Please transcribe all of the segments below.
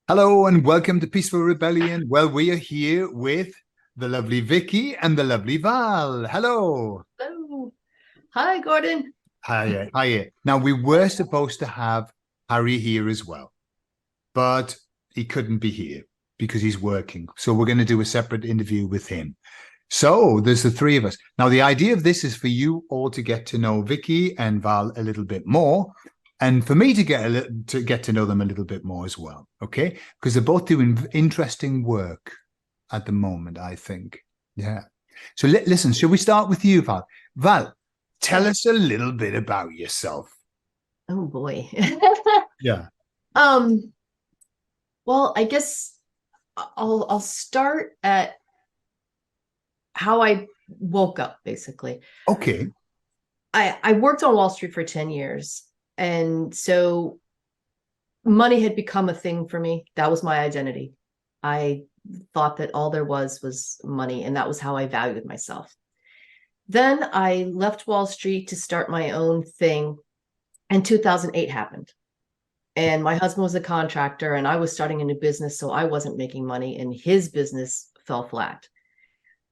Hello and welcome to Peaceful Rebellion. Well, we are here with the lovely Vicki and the lovely Val. Hello. Hello. Hi, Gordon. Hiya, hiya. Now, we were supposed to have Harry here as well, but he couldn't be here because he's working. So we're going to do a separate interview with him. So there's the three of us. Now, the idea of this is for you all to get to know Vicki and Val a little bit more, and for me to get to know them a little bit more as well. Okay, because they're both doing interesting work at the moment, I think. Yeah. So listen, shall we start with you, Val? Val, tell Yeah. us a little bit about yourself. Oh boy. Yeah. Um, well, I guess I'll start at how I woke up, basically. Okay. I worked on Wall Street for 10 years, and so money had become a thing for me. That was my identity. I thought that all there was money, and that was how I valued myself. Then I left Wall Street to start my own thing, and 2008 happened. And my husband was a contractor and I was starting a new business, so I wasn't making money and his business fell flat.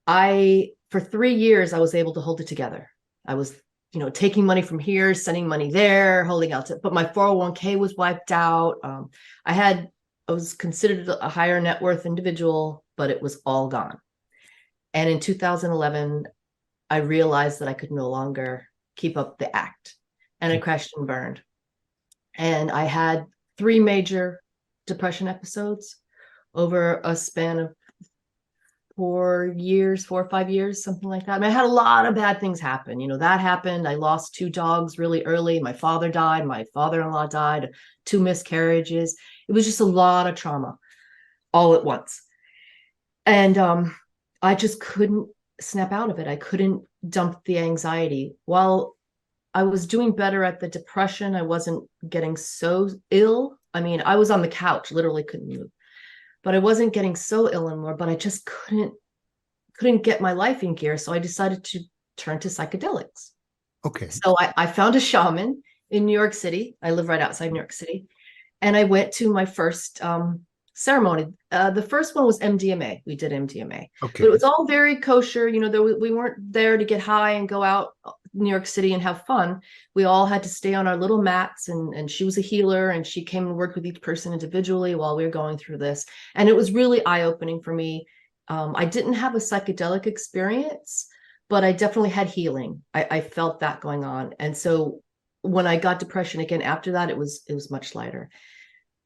I For 3 years I was able to hold it together. I was, taking money from here, sending money there, holding out but my 401k was wiped out. I was considered a higher net worth individual, but it was all gone. And in 2011 I realized that I could no longer keep up the act, and I crashed and burned. And I had 3 major depression episodes over a span of 4 years, 4 or 5 years, something like that. I mean, I had a lot of bad things happen. That happened. I lost 2 dogs really early. My father died. My father-in-law died. 2 miscarriages. It was just a lot of trauma all at once. And I just couldn't snap out of it. I couldn't dump the anxiety. While I was doing better at the depression, I wasn't getting so ill. I mean, I was on the couch, literally couldn't move, but I wasn't getting so ill anymore. But I just couldn't get my life in gear. So I decided to turn to psychedelics. Okay. So I found a shaman in New York City. I live right outside New York City. And I went to my first ceremony. The first one was MDMA. We did MDMA, but it Okay. was all very kosher. We weren't there to get high and go out New York City and have fun. We all had to stay on our little mats, and she was a healer, and she came and worked with each person individually while we were going through this. And it was really eye-opening for me. I didn't have a psychedelic experience, but I definitely had healing. I felt that going on. And so when I got depression again after that, it was much lighter.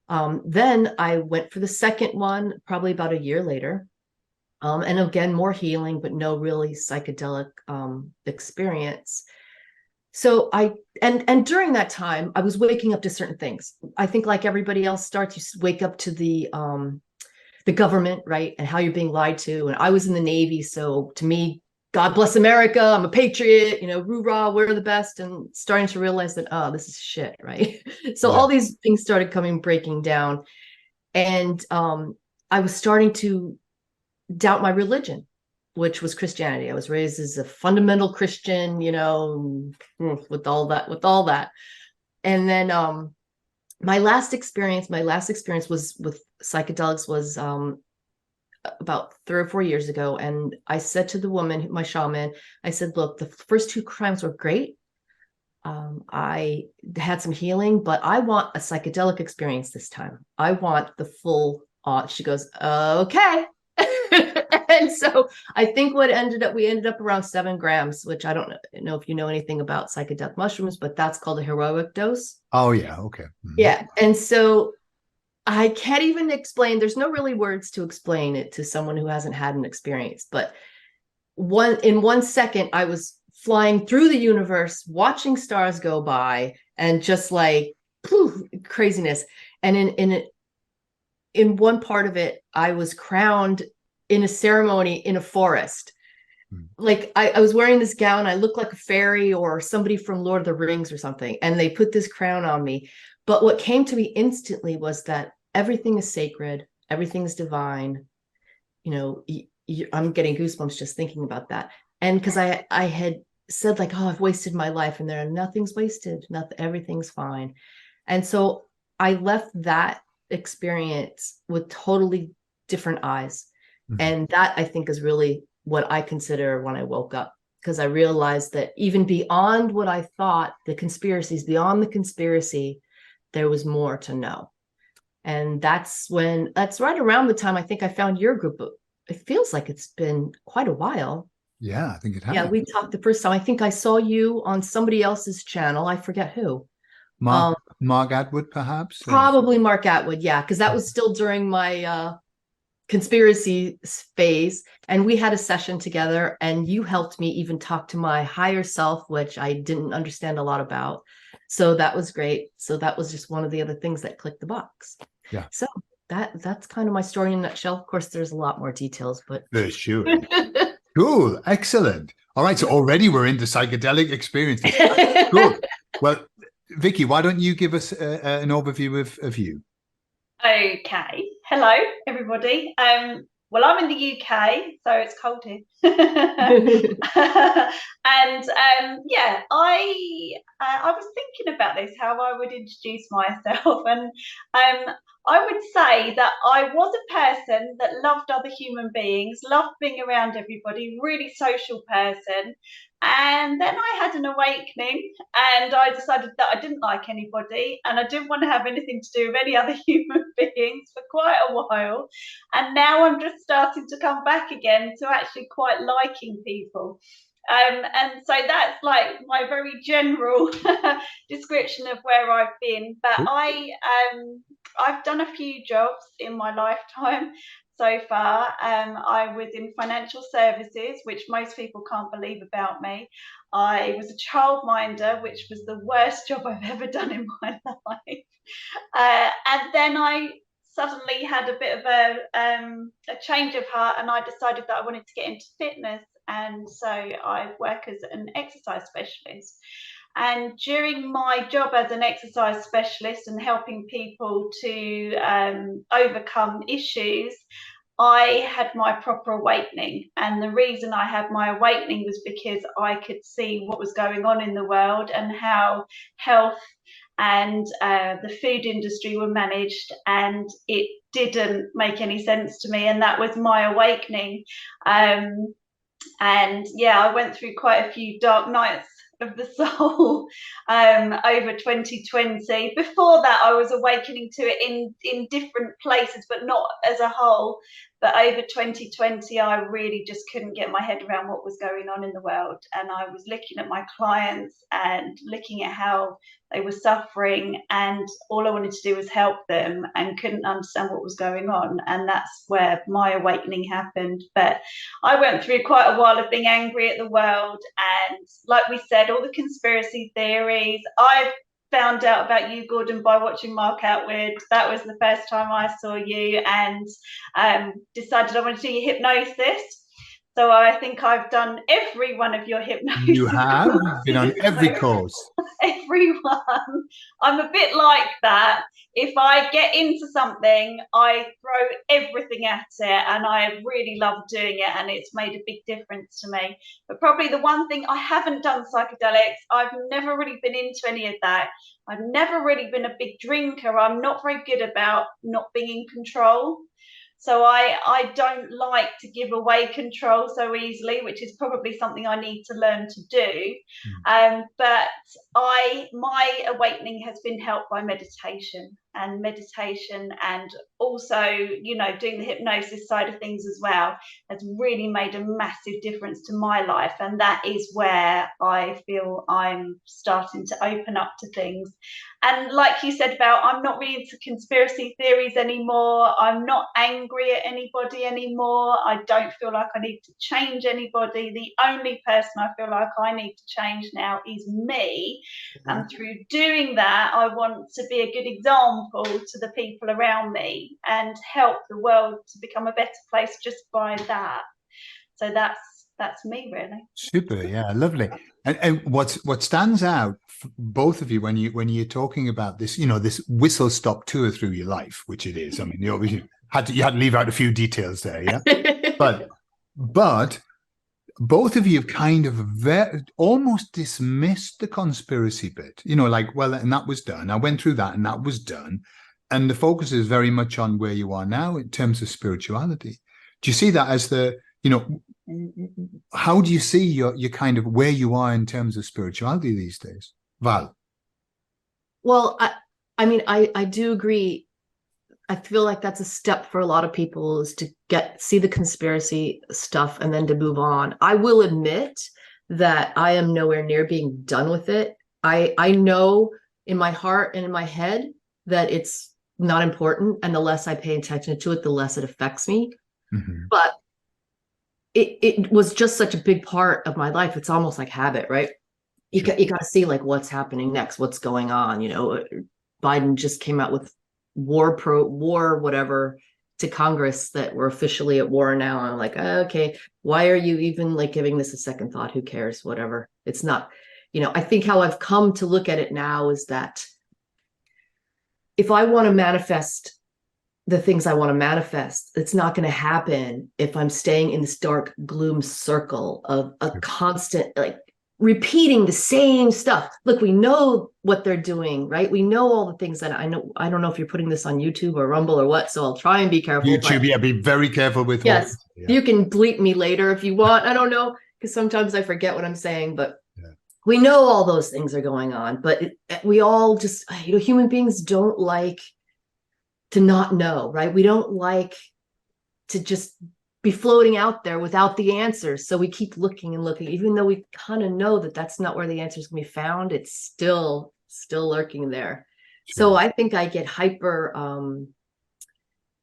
Then I went for the second one, probably about a year later. And again, more healing, but no really psychedelic experience. So and during that time, I was waking up to certain things. I think like everybody else starts, you wake up to the government, right? And how you're being lied to. And I was in the Navy. So to me, God bless America, I'm a patriot, rah, we're the best. And starting to realize that, oh, this is shit, right? So Yeah. all these things started breaking down. And I was starting to doubt my religion, which was Christianity. I was raised as a fundamental Christian, with all that. And then my last experience was with psychedelics was about 3 or 4 years ago. And I said to the woman, my shaman, I said, look, the first 2 crimes were great. I had some healing, but I want a psychedelic experience this time. I want the full. She goes, okay. And so I think we ended up around 7 grams, which I don't know if you know anything about psychedelic mushrooms, but that's called a heroic dose. Oh, yeah. Okay. Mhm. Yeah. And so I can't even explain, there's no really words to explain it to someone who hasn't had an experience, but in 1 second, I was flying through the universe, watching stars go by, and just like poof, craziness. And in one part of it, I was crowned in a ceremony in a forest. Mhm. Like I was wearing this gown, I looked like a fairy or somebody from Lord of the Rings or something, and they put this crown on me. But what came to me instantly was that everything is sacred, everything is divine. I'm getting goosebumps just thinking about that. And because I had said like, oh, I've wasted my life, and nothing's wasted, nothing, everything's fine. And so I left that experience with totally different eyes. Mhm. And that, I think, is really what I consider when I woke up, because I realized that even beyond what I thought, the conspiracies, beyond the conspiracy, there was more to know. And that's right around the time I think I found your group. It feels like it's been quite a while. Yeah, I think it Yeah, has. we talked the first time. I think I saw you on somebody else's channel. I forget who. Mark Um, Mark Atwood, perhaps. Probably Mark Atwood. Yeah, because that was still during my conspiracy phase, and we had a session together, and you helped me even talk to my higher self, which I didn't understand a lot about. So that was great. So that was just one of the other things that clicked the box. Yeah, So that's kind of my story in a nutshell. Of course, there's a lot more details, but for sure. Cool, excellent. All right, so already we're into psychedelic experiences. Cool. Well, Vicki, why don't you give us an overview of you? Okay. Hello, everybody. Well, I'm in the UK, so it's cold here. And yeah, I was thinking about this, how I would introduce myself, and I would say that I was a person that loved other human beings, loved being around everybody, really social person. And then I had an awakening, and I decided that I didn't like anybody and I didn't want to have anything to do with any other human beings for quite a while. And now I'm just starting to come back again to actually quite liking people. And so that's like my very general description of where I've been. But I've done a few jobs in my lifetime so far. I was in financial services, which most people can't believe about me. I was a childminder, which was the worst job I've ever done in my life. And then I suddenly had a bit of a change of heart, and I decided that I wanted to get into fitness. And so I work as an exercise specialist. And during my job as an exercise specialist and helping people to overcome issues, I had my proper awakening. And the reason I had my awakening was because I could see what was going on in the world and how health and the food industry were managed, and it didn't make any sense to me. And that was my awakening. And yeah, I went through quite a few dark nights of the soul over 2020. Before that, I was awakening to it in different places, but not as a whole. But over 2020, I really just couldn't get my head around what was going on in the world. And I was looking at my clients and looking at how they were suffering, and all I wanted to do was help them and couldn't understand what was going on. And that's where my awakening happened. But I went through quite a while of being angry at the world. And like we said, all the conspiracy theories. I've found out about you, Gordon, by watching Mark Atwood. That was the first time I saw you, and decided I wanted to do your hypnosis. So I think I've done every one of your hypnosis. You have been on every course. Everyone. I'm a bit like that. If I get into something, I throw everything at it, and I really love doing it, and it's made a big difference to me. But probably the one thing, I haven't done psychedelics. I've never really been into any of that. I've never really been a big drinker. I'm not very good about not being in control. So I don't like to give away control so easily, which is probably something I need to learn to do. But my awakening has been helped by meditation, and also, you know, doing the hypnosis side of things as well has really made a massive difference to my life. And that is where I feel I'm starting to open up to things. And like you said about, I'm not really into conspiracy theories anymore. I'm not angry at anybody anymore. I don't feel like I need to change anybody. The only person I feel like I need to change now is me. And through doing that, I want to be a good example to the people around me and help the world to become a better place just by that. So that's me, really. Super, yeah, lovely. And what stands out for both of you when you're talking about this, you know, this whistle stop tour through your life, which it is. I mean, you obviously had to leave out a few details there, yeah. but both of you have kind of almost dismissed the conspiracy bit, you know, like, well, and that was done. I went through that, and that was done. And the focus is very much on where you are now in terms of spirituality. Do you see that as how do you see your kind of where you are in terms of spirituality these days, Val? Well, I do agree. I feel like that's a step for a lot of people, is to see the conspiracy stuff and then to move on. I will admit that I am nowhere near being done with it. I know in my heart and in my head that it's not important, and the less I pay attention to it, the less it affects me. Mm-hmm. But it was just such a big part of my life. It's almost like habit, right? You Sure. got to see like what's happening next, what's going on. Biden just came out with war whatever to Congress that we're officially at war now. And I'm like, okay, why are you even like giving this a second thought? Who cares? Whatever. It's not, I think how I've come to look at it now is that if I want to manifest the things I want to manifest, it's not going to happen if I'm staying in this dark gloom circle of a constant, like, repeating the same stuff. Look, we know what they're doing, right? We know all the things that I know. I don't know if you're putting this on YouTube or Rumble or what, so I'll try and be careful. YouTube, yeah, be very careful with yes, yeah. You can bleep me later if you want. I don't know, because sometimes I forget what I'm saying, but Yeah. We know all those things are going on. But we all just, human beings don't like to not know, right? We don't like to just be floating out there without the answers. So we keep looking and looking, even though we kind of know that that's not where the answers can be found. It's still lurking there. Sure. So I think I get hyper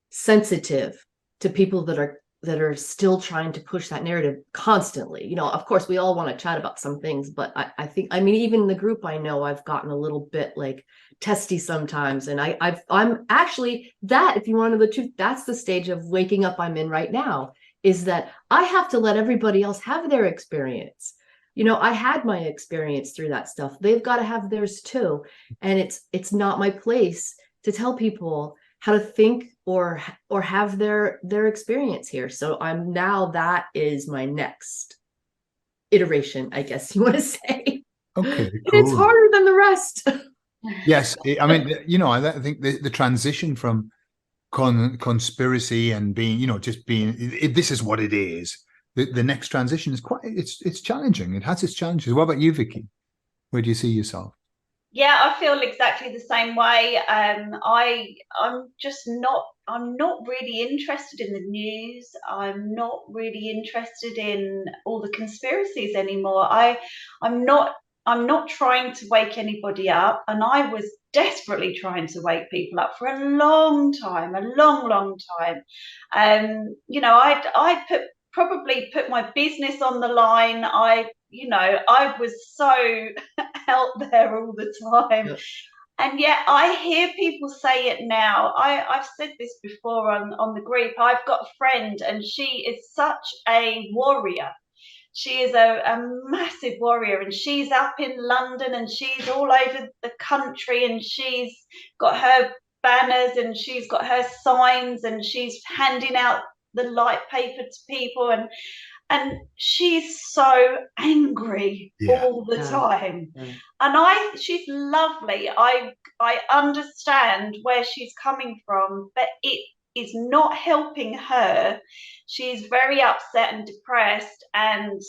sensitive to people that are still trying to push that narrative constantly. Of course, we all want to chat about some things, but I think, even in the group, I know I've gotten a little bit like testy sometimes. And I'm actually that, if you want to know the truth, that's the stage of waking up I'm in right now, is that I have to let everybody else have their experience. I had my experience through that stuff. They've got to have theirs too. And it's not my place to tell people how to think or have their experience here. So that is my next iteration, I guess you want to say. Okay, cool. It's harder than the rest. Yes, I think the transition from conspiracy and being, just being, this is what it is. The next transition is it's challenging. It has its challenges. What about you, Vicki? Where do you see yourself? Yeah, I feel exactly the same way. I'm not really interested in the news. I'm not really interested in all the conspiracies anymore. I'm not trying to wake anybody up, and I was desperately trying to wake people up for a long time, a long time. I probably put my business on the line. I was so out there all the time. Yep. And yet I hear people say it now. I've said this before on the group. I've got a friend, and she is such a warrior. She is a massive warrior, and she's up in London, and she's all over the country, and she's got her banners, and she's got her signs, and she's handing out the light paper to people, and she's so angry all the time. And she's lovely. I understand where she's coming from, but it is not helping her. She's very upset and depressed and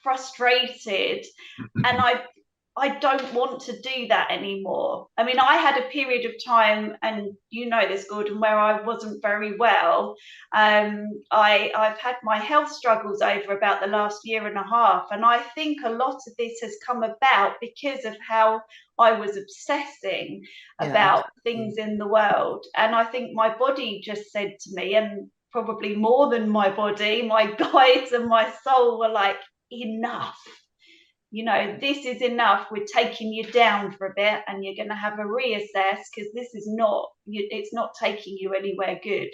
frustrated, and I don't want to do that anymore. I had a period of time, and you know this, Gordon, where I wasn't very well. I've had my health struggles over about the last year and a half, and I think a lot of this has come about because of how I was obsessing about things in the world. And I think my body just said to me, and probably more than my body, my guides and my soul were like, enough. This is enough. We're taking you down for a bit, and you're going to have a reassess, because this is it's not taking you anywhere good.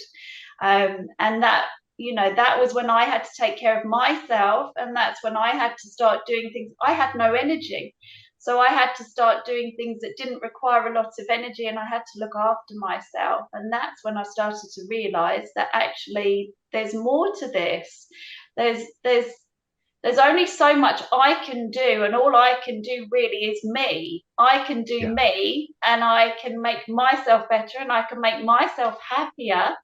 And that was when I had to take care of myself, and that's when I had to start doing things. I had no energy, so I had to start doing things that didn't require a lot of energy, and I had to look after myself. And that's when I started to realize that actually there's more to this. There's there's only so much I can do, and all I can do really is me. I can do Yeah, me, and I can make myself better, and I can make myself happier,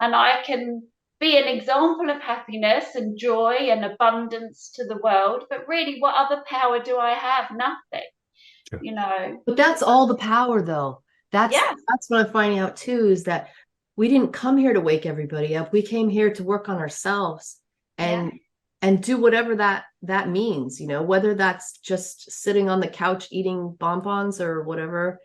and I can be an example of happiness and joy and abundance to the world. But really, what other power do I have? Nothing, sure. you know. But that's all the power, though. That's Yeah, that's what I'm finding out too, is that we didn't come here to wake everybody up. We came here to work on ourselves yeah. and do whatever that means, whether that's just sitting on the couch eating bonbons or whatever,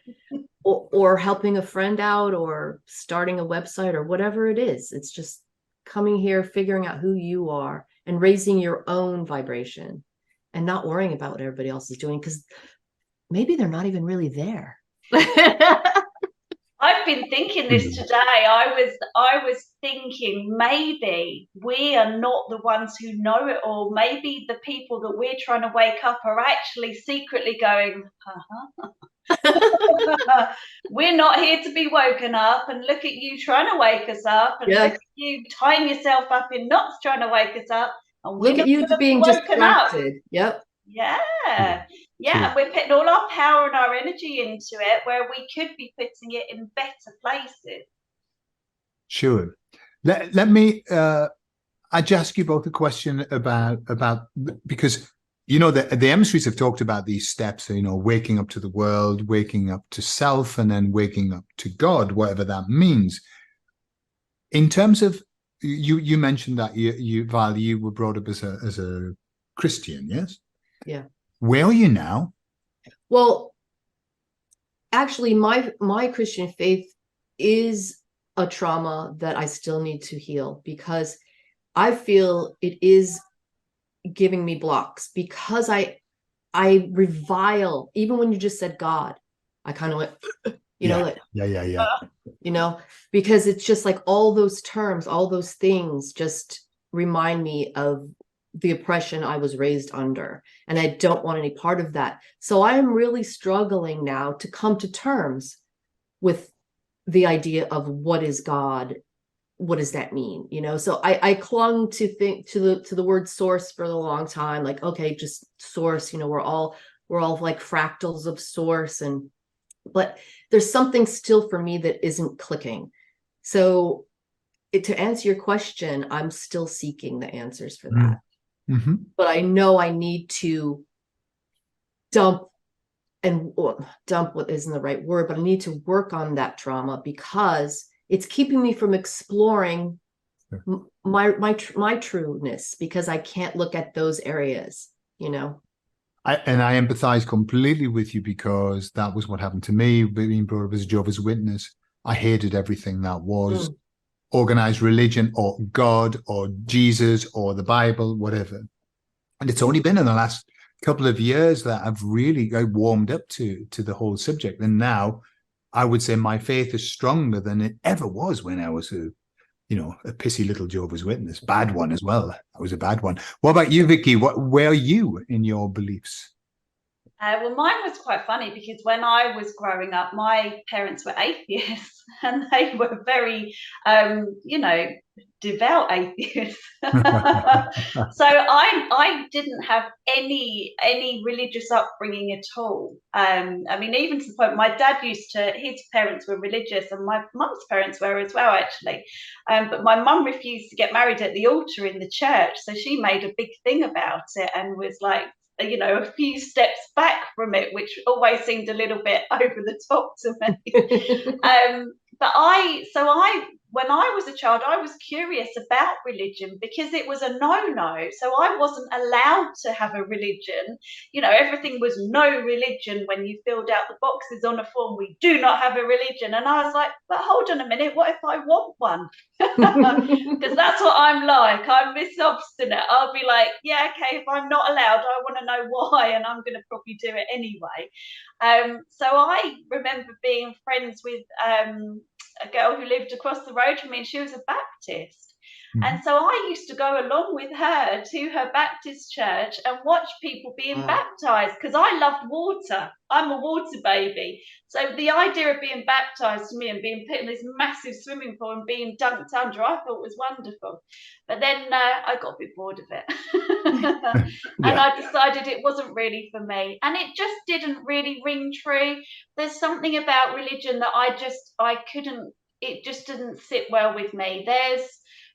or helping a friend out or starting a website or whatever it is. It's just coming here, figuring out who you are and raising your own vibration and not worrying about what everybody else is doing, because maybe they're not even really there. I've been thinking this today. I was thinking maybe we are not the ones who know it all. Maybe the people that we're trying to wake up are actually secretly going, we're not here to be woken up, and look at you trying to wake us up, and Yeah. look at you tying yourself up in knots trying to wake us up, and we're Look at not you going to be being woken up. distracted. Yep. Yeah. True. Yeah, and we're putting all our power and our energy into it where we could be putting it in better places. Sure. Let me I just ask you both a question about because the emissaries have talked about these steps, waking up to the world, waking up to self, and then waking up to God, whatever that means. In terms of you mentioned that Val, you were brought up as a Christian, yes? Yeah. Where are you now? Well, actually, my Christian faith is a trauma that I still need to heal, because I feel it is giving me blocks, because I revile, even when you just said God, I kind of went, Yeah. because it's just like all those terms, all those things just remind me of the oppression I was raised under. And I don't want any part of that. So I am really struggling now to come to terms with the idea of what is God. What does that mean? So I clung to the word source for a long time, like, okay, just source, we're all like fractals of source, but there's something still for me that isn't clicking. So to answer your question, I'm still seeking the answers for that. Mm-hmm. But I know I need to dump dump what isn't the right word, but I need to work on that trauma, because it's keeping me from exploring my trueness, because I can't look at those areas. I empathize completely with you, because that was what happened to me being brought up as a Jehovah's Witness. I hated everything that was organized religion or God or Jesus or the Bible, whatever. And it's only been in the last couple of years that I've really warmed up to the whole subject. And now I would say my faith is stronger than it ever was when I was a pissy little Jehovah's Witness. Bad one as well. I was a bad one. What about you, Vicki? Where are you in your beliefs? Well, mine was quite funny, because when I was growing up, my parents were atheists, and they were very, devout atheists. So I didn't have any religious upbringing at all. I mean, even to the point, my dad his parents were religious, and my mum's parents were as well, actually. But my mum refused to get married at the altar in the church, so she made a big thing about it and was like, a few steps back from it, which always seemed a little bit over the top to me. But when I was a child, I was curious about religion, because it was a no-no. So I wasn't allowed to have a religion. Everything was no religion when you filled out the boxes on a form. We do not have a religion. And I was like, but hold on a minute, what if I want one? Because that's what I'm like. I'm this obstinate. I'll be like, yeah, okay, if I'm not allowed, I want to know why, and I'm going to probably do it anyway. So I remember being friends with a girl who lived across the road from me, and she was a Baptist. And so I used to go along with her to her Baptist church and watch people being baptized, because I loved water. I'm a water baby. So the idea of being baptized to me and being put in this massive swimming pool and being dunked under, I thought was wonderful. But then I got a bit bored of it. And I decided it wasn't really for me. And it just didn't really ring true. There's something about religion that I couldn't, it just didn't sit well with me. There's,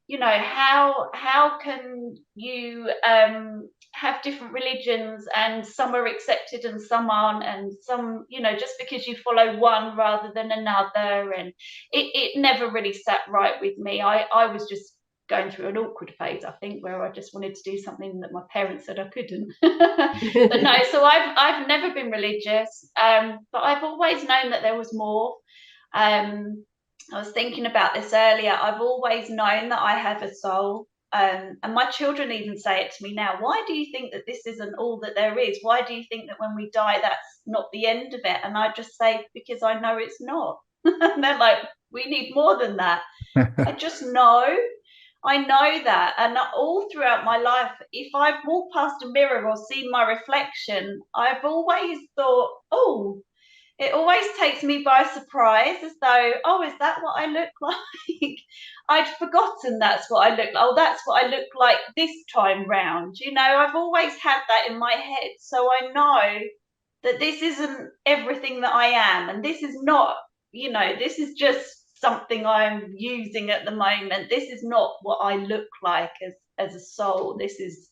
you know, how can you have different religions and some are accepted and some aren't, and some, you know, just because you follow one rather than another, and it never really sat right with me. I was just going through an awkward phase, I think, where I just wanted to do something that my parents said I couldn't. But no, so I've never been religious, but I've always known that there was more. I was thinking about this earlier. I've always known that I have a soul. And my children even say it to me now. Why do you think that this isn't all that there is? Why do you think that when we die, that's not the end of it? And I just say, because I know it's not. And they're like, we need more than that. I just know. I know that. And all throughout my life, if I've walked past a mirror or seen my reflection, I've always thought, oh, it always takes me by surprise, as though, oh, is that what I look like? I'd forgotten that's what I look like. Oh, that's what I look like this time round. You know, I've always had that in my head. So I know that this isn't everything that I am. And this is not, you know, this is just something I'm using at the moment. This is not what I look like as a soul. This is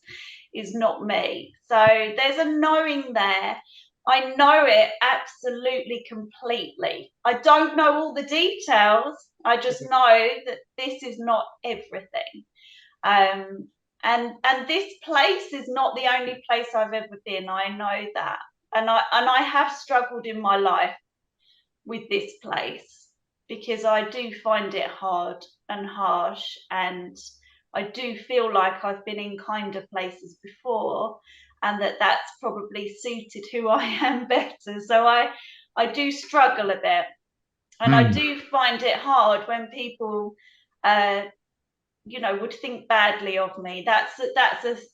not me. So there's a knowing there. I know it absolutely completely. I don't know all the details. I just know that this is not everything. And this place is not the only place I've ever been. I know that. And I have struggled in my life with this place, because I do find it hard and harsh, and I do feel like I've been in kinder places before, and that's probably suited who I am better. So I do struggle a bit, and I do find it hard when people, you know, would think badly of me. That's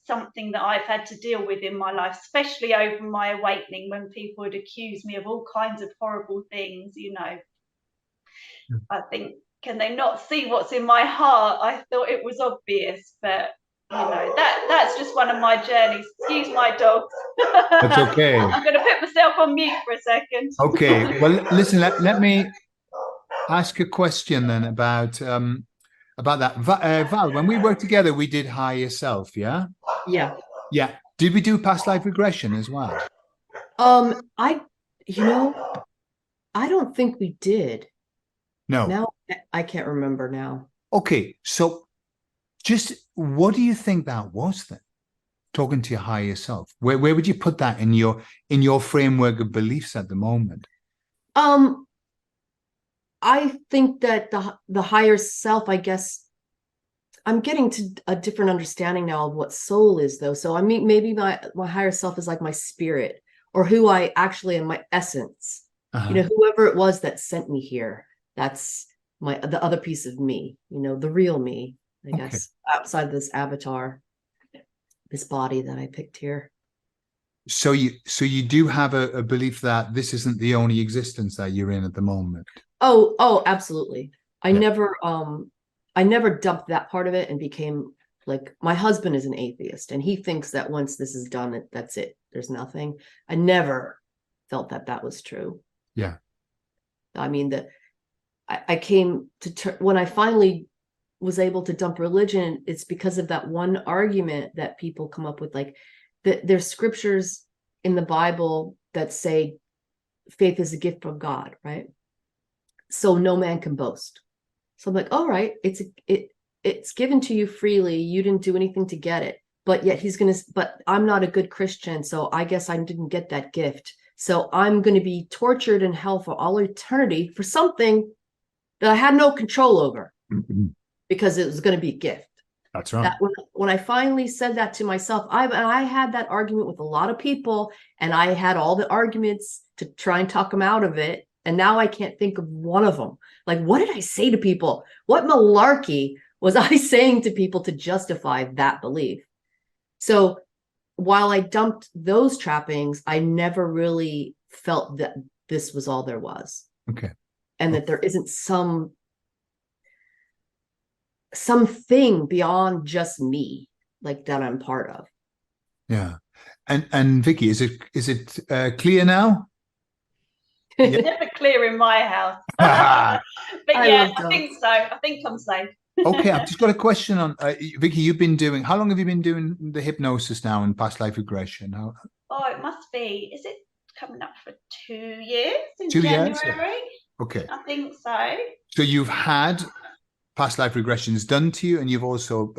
something that I've had to deal with in my life, especially over my awakening, when people would accuse me of all kinds of horrible things. You know, I think, can they not see what's in my heart? I thought it was obvious, but you know, that's just one of my journeys. Excuse my dogs. That's okay. I'm going to put myself on mute for a second. Okay. Well, listen, let me ask a question then about that. Val, when we worked together, we did Higher Self, yeah? Yeah. Yeah. Did we do past life regression as well? You know, I don't think we did. No. Now I can't remember now. Okay. So just what do you think that was then? Talking to your higher self. Where would you put that in your framework of beliefs at the moment? I think that the higher self, I guess, I'm getting to a different understanding now of what soul is, though. So I mean, maybe my higher self is like my spirit, or who I actually am, my essence. You know, whoever it was that sent me here, that's the other piece of me, you know, the real me, I guess, outside this avatar, this body that I picked here. So you do have a belief that this isn't the only existence that you're in at the moment. Oh, absolutely. I never dumped that part of it and became like, my husband is an atheist, and he thinks that once this is done, that's it. There's nothing. I never felt that was true. Yeah. I mean, I came to when I finally was able to dump religion, it's because of that one argument that people come up with, like there's scriptures in the Bible that say faith is a gift from God, right? So no man can boast. So I'm like, all right, it's given to you freely. You didn't do anything to get it, but yet but I'm not a good Christian, so I guess I didn't get that gift. So I'm going to be tortured in hell for all eternity for something that I had no control over, because it was going to be a gift. That's right. When I finally said that to myself, I had that argument with a lot of people, and I had all the arguments to try and talk them out of it. And now I can't think of one of them. Like, what did I say to people? What malarkey was I saying to people to justify that belief? So while I dumped those trappings, I never really felt that this was all there was. Okay. And that there isn't something beyond just me, like that I'm part of. Yeah. And Vicki, is it clear now? It's never clear in my house. But yeah, I think so. I think I'm safe. Okay, I've just got a question on Vicki. How long have you been doing the hypnosis now and past life regression? Oh, it must be. Is it coming up for 2 years in 2 January? years? Yeah. Okay. I think so. So you've had past life regressions done to you, and you've also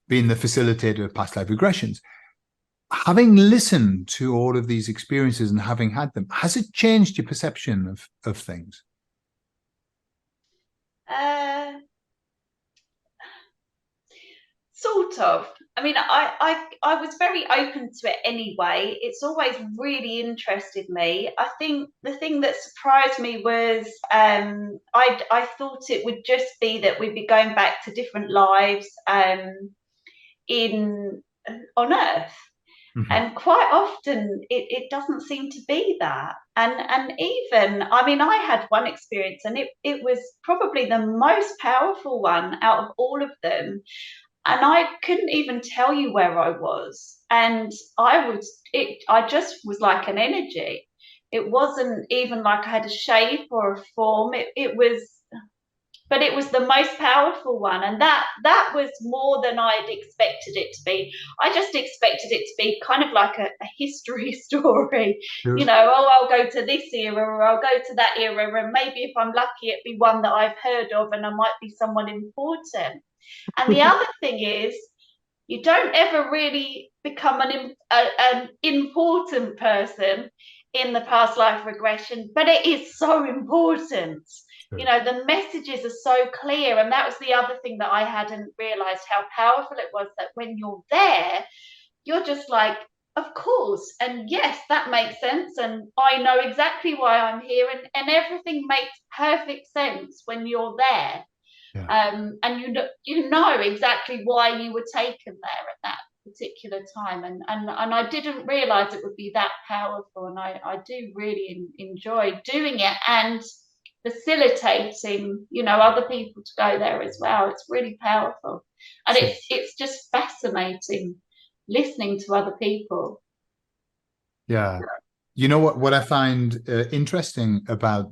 been the facilitator of past life regressions. Having listened to all of these experiences and having had them, has it changed your perception of things? Sort of. I mean, I was very open to it anyway. It's always really interested me. I think the thing that surprised me was I thought it would just be that we'd be going back to different lives in on Earth. Mm-hmm. And quite often it doesn't seem to be that. And even, I mean, I had one experience and it was probably the most powerful one out of all of them. And I couldn't even tell you where I was. And I just was like an energy. It wasn't even like I had a shape or a form. But it was the most powerful one. And that was more than I'd expected it to be. I just expected it to be kind of like a history story. Sure. You know, I'll go to this era or I'll go to that era. And maybe if I'm lucky, it'd be one that I've heard of and I might be someone important. And the other thing is, you don't ever really become an important person in the past life regression, but it is so important. Sure. You know, the messages are so clear. And that was the other thing that I hadn't realized how powerful it was, that when you're there, you're just like, of course. And yes, that makes sense. And I know exactly why I'm here. And everything makes perfect sense when you're there. Yeah. And you know exactly why you were taken there at that particular time, and I didn't realize it would be that powerful, and I do really enjoy doing it and facilitating, you know, other people to go there as well. It's really powerful, and it's just fascinating listening to other people. Yeah. You know what I find interesting about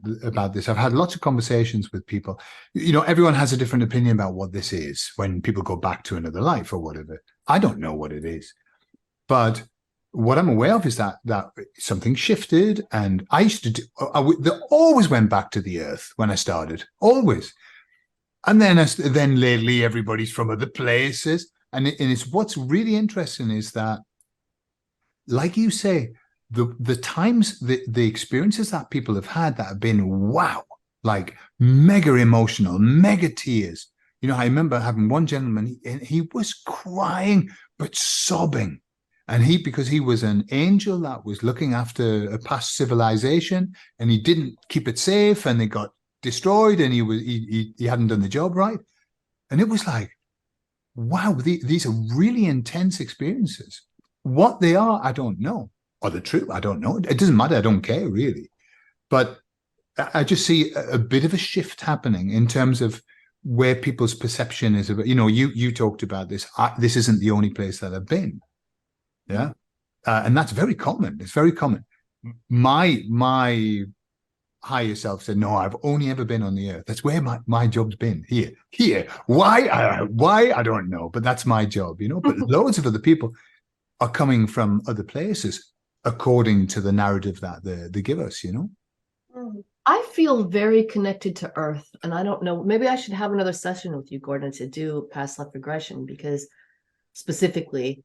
this? I've had lots of conversations with people. You know, everyone has a different opinion about what this is when people go back to another life or whatever. I don't know what it is. But what I'm aware of is that something shifted. And I used to they always went back to the earth when I started, always. And then lately, everybody's from other places. And it's what's really interesting is that, like you say, the times, the experiences that people have had that have been, wow, like mega emotional, mega tears. You know, I remember having one gentleman, he was crying, but sobbing. And because he was an angel that was looking after a past civilization, and he didn't keep it safe, and it got destroyed, and he hadn't done the job right. And it was like, wow, these are really intense experiences. What they are, I don't know. Or the truth, I don't know. It doesn't matter. I don't care, really. But I just see a bit of a shift happening in terms of where people's perception is about. You know, you talked about this. This isn't the only place that I've been. Yeah. And that's very common. It's very common. My higher self said, no, I've only ever been on the earth. That's where my job's been. Here. Why? I don't know. But that's my job, you know. But loads of other people are coming from other places, according to the narrative that they give us, you know? I feel very connected to Earth. And I don't know, maybe I should have another session with you, Gordon, to do past life regression, because specifically,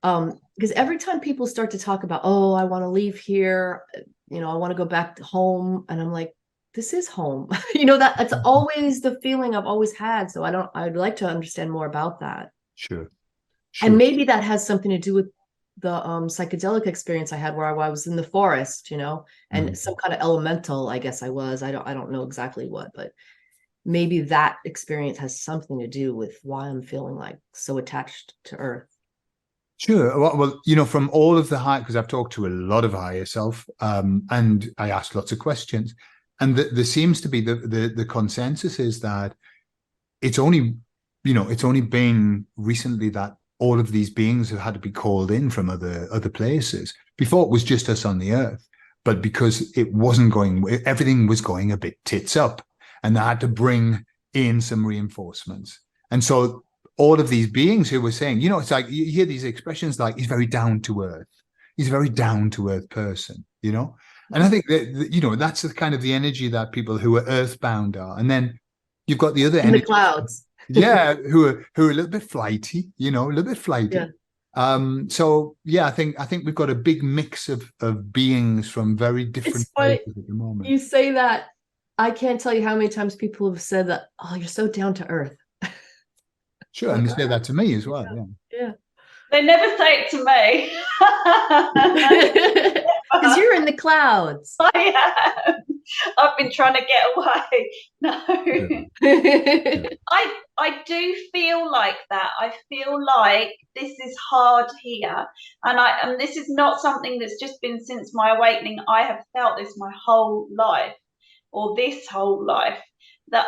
because every time people start to talk about, oh, I want to leave here, you know, I want to go back to home. And I'm like, this is home. You know, that's always the feeling I've always had. So I'd like to understand more about that. Sure. And maybe that has something to do with the psychedelic experience I had, where I was in the forest, you know, and some kind of elemental, I guess I was. I don't know exactly what, but maybe that experience has something to do with why I'm feeling like so attached to Earth. Sure. Well, you know, from all of the high, because I've talked to a lot of higher self, and I asked lots of questions, and there seems to be the consensus is that it's only, you know, it's only been recently that all of these beings have had to be called in from other places. Before it was just us on the Earth, but because it wasn't going, everything was going a bit tits up, and they had to bring in some reinforcements, and so all of these beings who were saying, you know, it's like you hear these expressions like he's very down to earth. He's a very down to earth person, you know? And I think that, you know, that's the kind of the energy that people who are earthbound are. And then you've got the other In energy. the clouds. Yeah, who are a little bit flighty, you know, a little bit flighty. Yeah. So yeah, I think we've got a big mix of beings from very different It's funny places at the moment. you say that. I can't tell you how many times people have said that, oh, you're so down to earth. Sure, and they say that to me as well. Yeah. Yeah. They never say it to me. Because you're in the clouds. I am. I've been trying to get away. No. I do feel like that. I feel like this is hard here. And this is not something that's just been since my awakening. I have felt this my whole life, or this whole life, that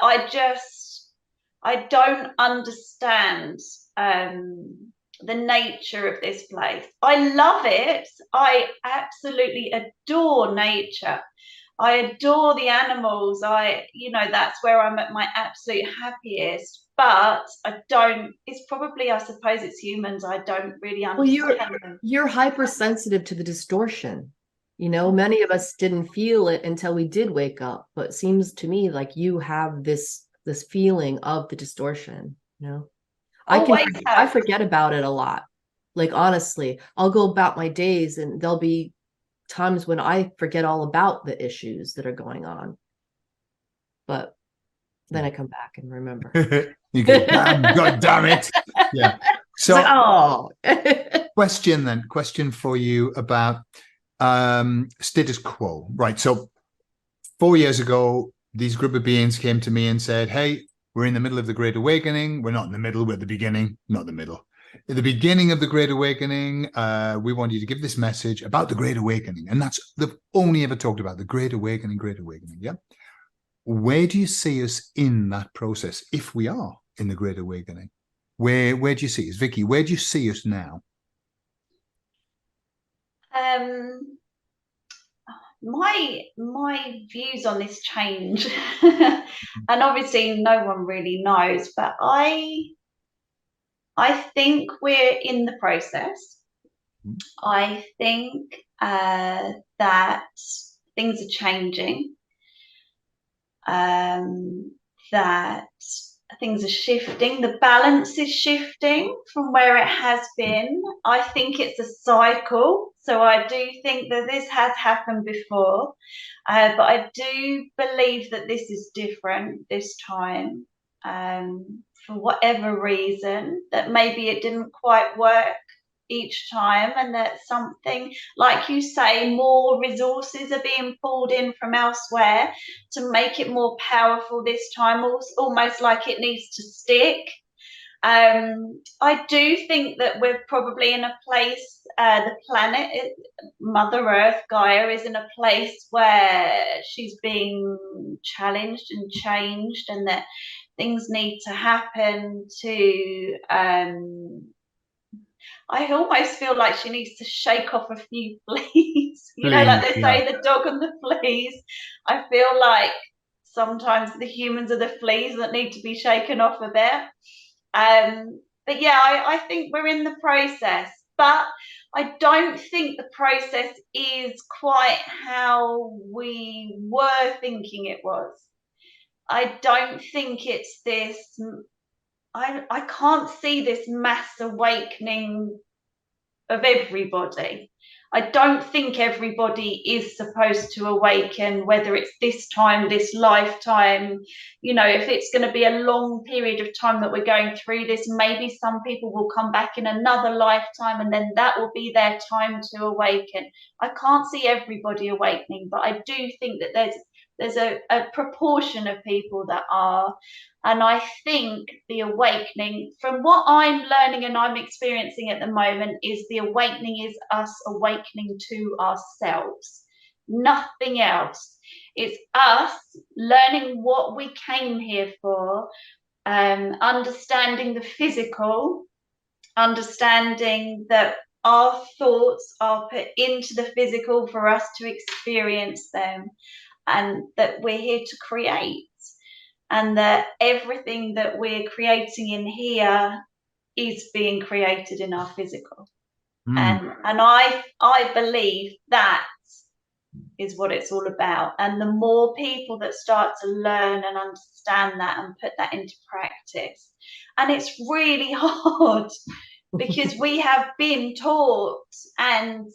I don't understand the nature of this place. I love it. I absolutely adore nature. I adore the animals. That's where I'm at my absolute happiest. But it's probably, I suppose it's humans. I don't really understand them. You're hypersensitive to the distortion. You know, many of us didn't feel it until we did wake up. But it seems to me like you have this feeling of the distortion, you know? I forget about it a lot. Like, honestly, I'll go about my days and there'll be times when I forget all about the issues that are going on. But then I come back and remember. You go, God damn it. Yeah. So, question for you about status quo. Right. So 4 years ago, these group of beings came to me and said, hey, we're in the middle of the Great Awakening. We're not in the middle, we're at the beginning, not the middle. At the beginning of the Great Awakening, we want you to give this message about the Great Awakening. And they've only ever talked about the Great Awakening, Great Awakening. Yeah. Where do you see us in that process if we are in the Great Awakening? Where do you see us? Vicki, where do you see us now? My views on this change, and obviously no one really knows, but I think we're in the process. I think that things are changing, that things are shifting. The balance is shifting from where it has been. I think it's a cycle. So I do think that this has happened before, but I do believe that this is different this time, for whatever reason, that maybe it didn't quite work each time, and that something, like you say, more resources are being pulled in from elsewhere to make it more powerful this time, almost like it needs to stick. I do think that we're probably in a place, the planet, Mother Earth, Gaia, is in a place where she's being challenged and changed, and that things need to happen to I almost feel like she needs to shake off a few fleas. Like they say, the dog and the fleas. I feel like sometimes the humans are the fleas that need to be shaken off a bit. But yeah, I think we're in the process. But I don't think the process is quite how we were thinking it was. I don't think it's this. I can't see this mass awakening of everybody. I don't think everybody is supposed to awaken, whether it's this time, this lifetime. If it's going to be a long period of time that we're going through this, maybe some people will come back in another lifetime, and then that will be their time to awaken. I can't see everybody awakening, but I do think that There's a proportion of people that are. And I think the awakening, from what I'm learning and I'm experiencing at the moment, is the awakening is us awakening to ourselves. Nothing else. It's us learning what we came here for, understanding the physical, understanding that our thoughts are put into the physical for us to experience them, and that we're here to create, and that everything that we're creating in here is being created in our physical. And I believe that is what it's all about. And the more people that start to learn and understand that and put that into practice, and it's really hard because we have been taught and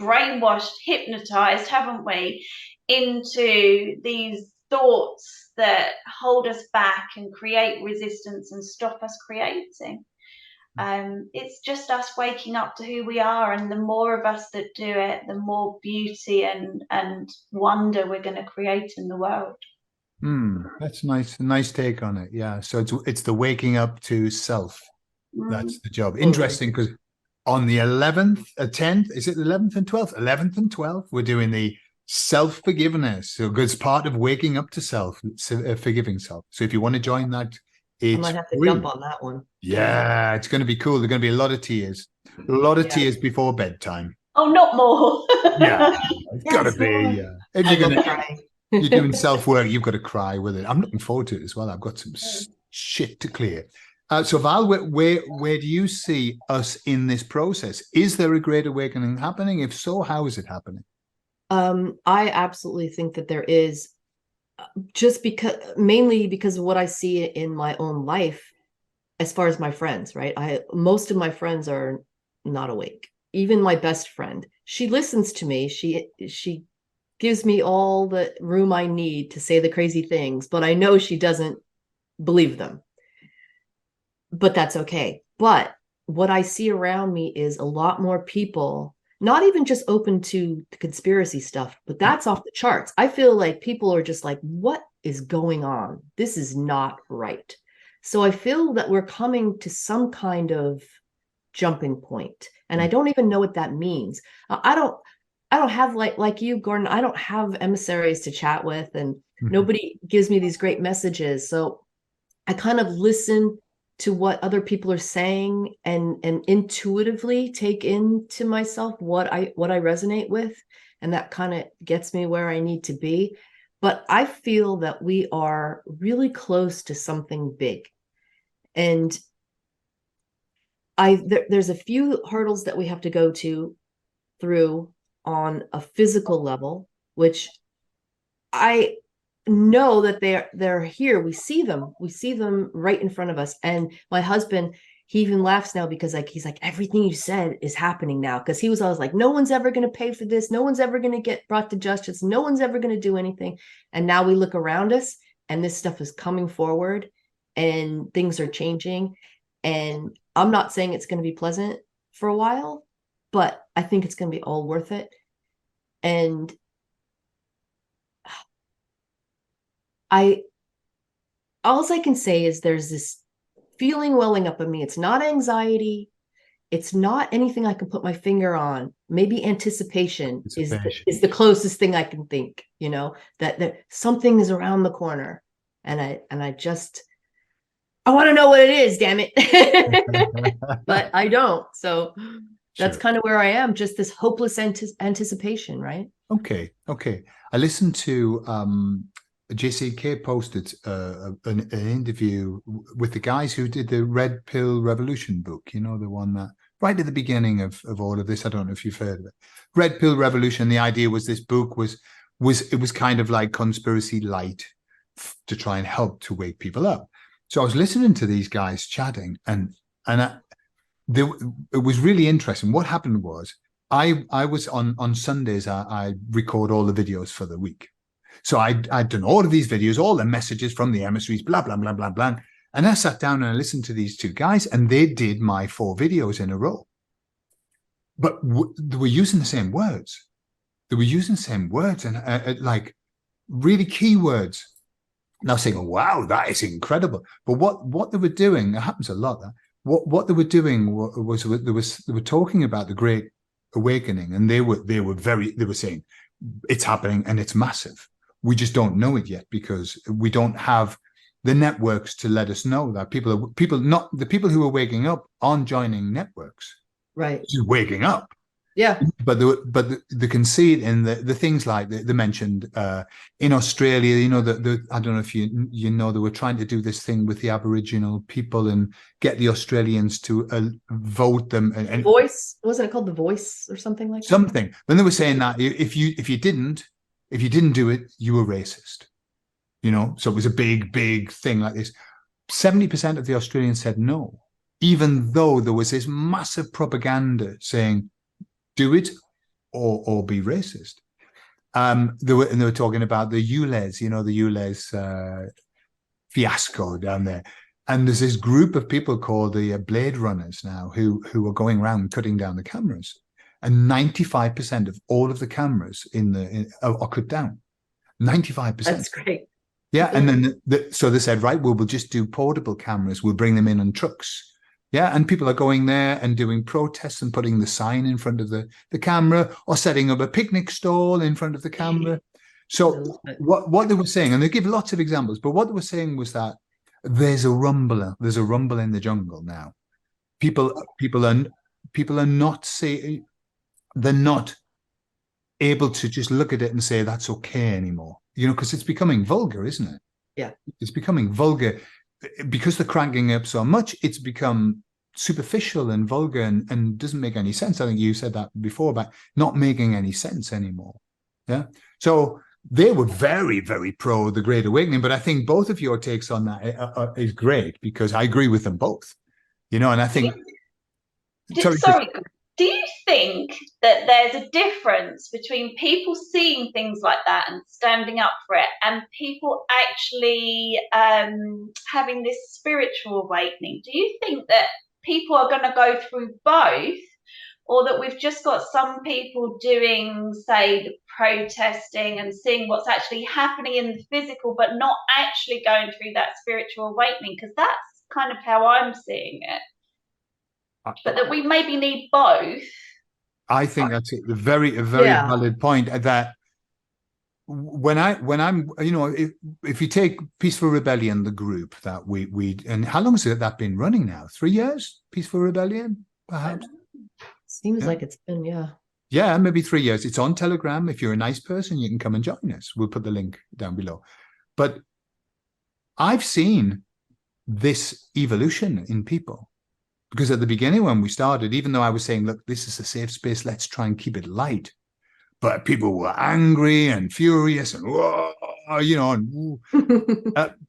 brainwashed, hypnotized, haven't we, into these thoughts that hold us back and create resistance and stop us creating. It's just us waking up to who we are, and the more of us that do it, the more beauty and wonder we're going to create in the world. That's nice. A nice take on it. Yeah. So it's the waking up to self. That's the job. Interesting, because on the 11th, 10th, is it the 11th and 12th? 11th and 12th, we're doing the self-forgiveness. So it's part of waking up to self, forgiving self. So if you want to join that, I might have to jump on that one. Yeah, it's going to be cool. There's going to be a lot of tears. A lot of tears before bedtime. Oh, not more. Yeah, it's got to be. Yeah. If you're doing self-work, you've got to cry with it. I'm looking forward to it as well. I've got some shit to clear. So Val, where do you see us in this process? Is there a great awakening happening? If so, how is it happening? I absolutely think that there is, just mainly because of what I see in my own life, as far as my friends, right? Most of my friends are not awake. Even my best friend, she listens to me. She gives me all the room I need to say the crazy things, but I know she doesn't believe them. But that's okay. But what I see around me is a lot more people, not even just open to the conspiracy stuff, but that's off the charts. I feel like people are just like, what is going on? This is not right. So I feel that we're coming to some kind of jumping point, and I don't even know what that means. I don't have like you, Gordon. I don't have emissaries to chat with, and nobody gives me these great messages. So I kind of listen to what other people are saying and intuitively take into myself what I resonate with, and that kind of gets me where I need to be. But I feel that we are really close to something big, and there's a few hurdles that we have to go through on a physical level, which I know that they're here. We see them right in front of us. And my husband, he even laughs now because he's like, everything you said is happening now. Because he was always like, no one's ever going to pay for this, no one's ever going to get brought to justice, no one's ever going to do anything. And now we look around us and this stuff is coming forward and things are changing. And I'm not saying it's going to be pleasant for a while, but I think it's going to be all worth it. And all I can say is there's this feeling welling up in me. It's not anxiety. It's not anything I can put my finger on. Maybe anticipation is the closest thing I can think, that something is around the corner. And I want to know what it is, damn it. But I don't. So that's kind of where I am, just this hopeless anticipation, right? Okay. I listened to JCK posted an interview with the guys who did the Red Pill Revolution book, the one that right at the beginning of all of this. I don't know if you've heard of it. Red Pill Revolution. The idea was this book was kind of like conspiracy light to try and help to wake people up. So I was listening to these guys chatting, and it was really interesting. What happened was I was on Sundays. I record all the videos for the week. So I'd done all of these videos, all the messages from the emissaries, blah, blah, blah, blah, blah. And I sat down and I listened to these two guys, and they did my 4 videos in a row. But they were using the same words. And really keywords. Now saying, wow, that is incredible. But what they were doing, it happens a lot. That what they were doing was they were talking about the Great Awakening, and they were saying it's happening and it's massive. We just don't know it yet because we don't have the networks to let us know that the people who are waking up aren't joining networks. Right. Just waking up. Yeah. But the conceit in the things like they mentioned in Australia, you know, I don't know if you know, they were trying to do this thing with the Aboriginal people and get the Australians to vote them. And Voice, wasn't it called The Voice or something like that? Something. When they were saying that if you didn't do it, you were racist. You know, so it was a big thing like this. 70% of the Australians said no, even though there was this massive propaganda saying, do it or be racist. They were talking about the ULEZ, you know, the ULEZ fiasco down there. And there's this group of people called the Blade Runners now who are going around cutting down the cameras. And 95% of all of the cameras are cut down. 95%. That's great. Yeah. And then so they said, right, we'll just do portable cameras. We'll bring them in on trucks. Yeah, and people are going there and doing protests and putting the sign in front of the camera or setting up a picnic stall in front of the camera. So what they were saying, and they give lots of examples, but what they were saying was that there's a rumble in the jungle now. People are not saying, they're not able to just look at it and say that's okay anymore. You know, because it's becoming vulgar, isn't it? Yeah, it's becoming vulgar. Because they're cranking up so much, it's become superficial and vulgar and doesn't make any sense. I think you said that before about not making any sense anymore. Yeah. So they were very, very pro the Great Awakening, but I think both of your takes on that is great because I agree with them both. You know, and I think. Sorry. Do you think that there's a difference between people seeing things like that and standing up for it and people actually having this spiritual awakening? Do you think that people are going to go through both, or that we've just got some people doing, say, the protesting and seeing what's actually happening in the physical, but not actually going through that spiritual awakening? Because that's kind of how I'm seeing it. But that we maybe need both. I think that's a very valid point. That when I'm, you know, if you take Peaceful Rebellion, the group that we and how long has that been running now? 3 years? Peaceful Rebellion, perhaps. Seems like it's been, yeah, maybe 3 years. It's on Telegram. If you're a nice person, you can come and join us. We'll put the link down below. But I've seen this evolution in people. Because at the beginning when we started, even though I was saying, look, this is a safe space, let's try and keep it light. But people were angry and furious and, whoa, you know,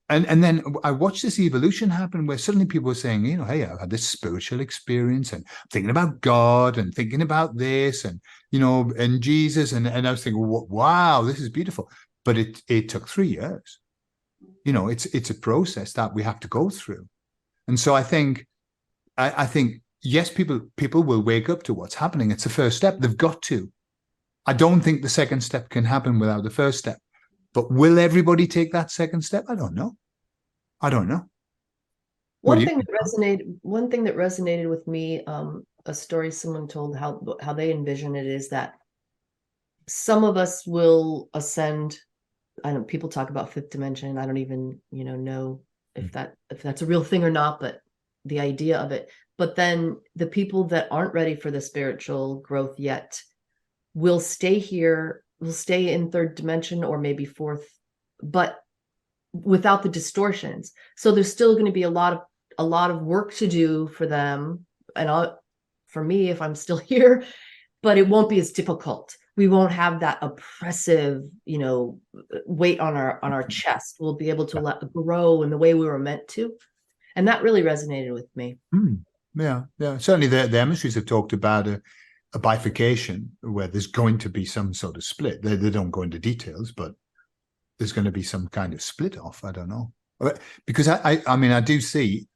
and then I watched this evolution happen where suddenly people were saying, you know, hey, I've had this spiritual experience and I'm thinking about God and thinking about this and, you know, and Jesus. And I was thinking, wow, this is beautiful. But it took 3 years. You know, it's a process that we have to go through. And so I think, yes, people will wake up to what's happening. It's the first step. They've got to. I don't think the second step can happen without the first step. But will everybody take that second step? I don't know. One thing that resonated with me, a story someone told how they envision it is that some of us will ascend. I know people talk about fifth dimension. I don't even, know if that's a real thing or not, but the idea of it. But then the people that aren't ready for the spiritual growth yet will stay here, will stay in third dimension or maybe fourth, but without the distortions. So there's still going to be a lot of work to do for them. And for me, if I'm still here, but it won't be as difficult. We won't have that oppressive, weight on our chest. We'll be able to grow in the way we were meant to. And that really resonated with me. Yeah. Certainly the emissaries have talked about a bifurcation where there's going to be some sort of split. They don't go into details, but there's going to be some kind of split off. I don't know. Because I do see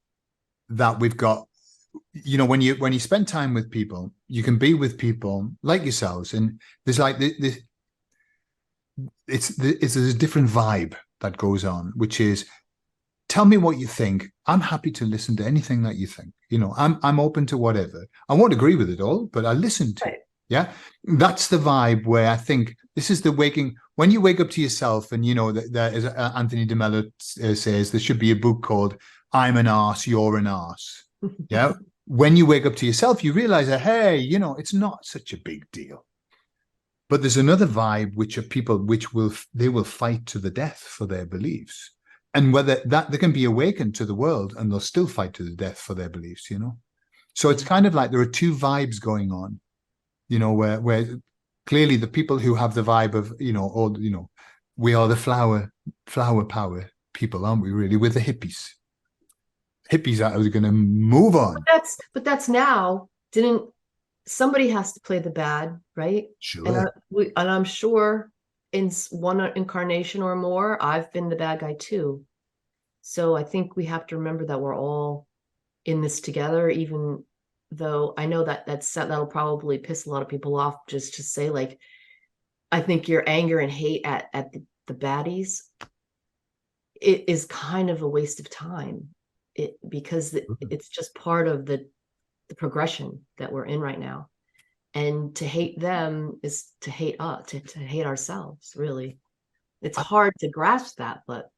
that we've got, when you spend time with people, you can be with people like yourselves. And there's like this, there's a different vibe that goes on, which is, tell me what you think. I'm happy to listen to anything that you think. I'm open to whatever. I won't agree with it all, but I listen to it. Yeah. That's the vibe where I think this is the when you wake up to yourself, and that as Anthony de Mello says, there should be a book called I'm an Arse, You're an Arse. Yeah. When you wake up to yourself, you realize that, hey, it's not such a big deal. But there's another vibe, which are people they will fight to the death for their beliefs. And whether that they can be awakened to the world, and they'll still fight to the death for their beliefs, So it's kind of like there are two vibes going on, where clearly the people who have the vibe of, we are the flower power people, aren't we, really? We're the hippies. Hippies are going to move on. But that's now. Somebody has to play the bad, right? Sure. And I'm sure in one incarnation or more, I've been the bad guy too. So I think we have to remember that we're all in this together, even though I know that'll probably piss a lot of people off, just to say, like, I think your anger and hate at the baddies, it is kind of a waste of time, because it's just part of the progression that we're in right now. And to hate them is to hate us, to hate ourselves, really. It's hard to grasp that, but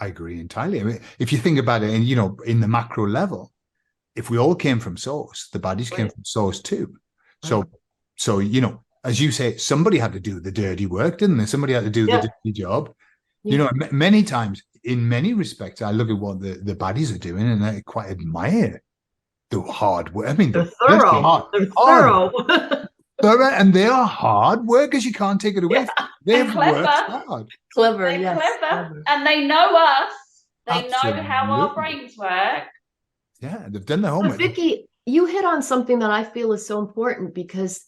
I agree entirely. I mean, if you think about it, and in the macro level, if we all came from source, the baddies came from source too. So as you say, somebody had to do the dirty work, didn't they? Somebody had to do the dirty job. Many times, in many respects, I look at what the baddies are doing, and I quite admire the hard work. I mean, they're thorough. They're thorough. And they are hard workers. You can't take it away. They've worked hard. Clever, yes. Clever. And they know us. They know how our brains work. Yeah, they've done their homework. But Vicki, you hit on something that I feel is so important, because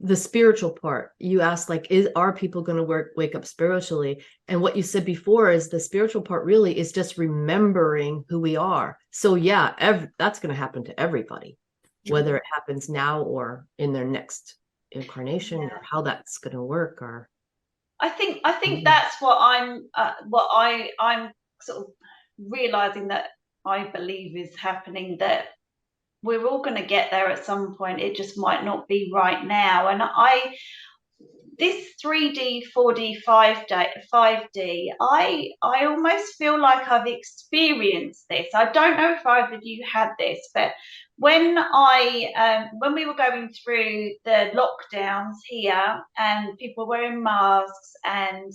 the spiritual part, you asked, like, are people going to wake up spiritually? And what you said before is the spiritual part really is just remembering who we are. So that's going to happen to everybody, whether it happens now or in their next incarnation, or how that's going to work. Or I think that's what I'm sort of realizing, that I believe is happening, that we're all going to get there at some point. It just might not be right now. And this 3D, 4D, 5D, I almost feel like I've experienced this. I don't know if either of you had this, but when we were going through the lockdowns here, and people were wearing masks, and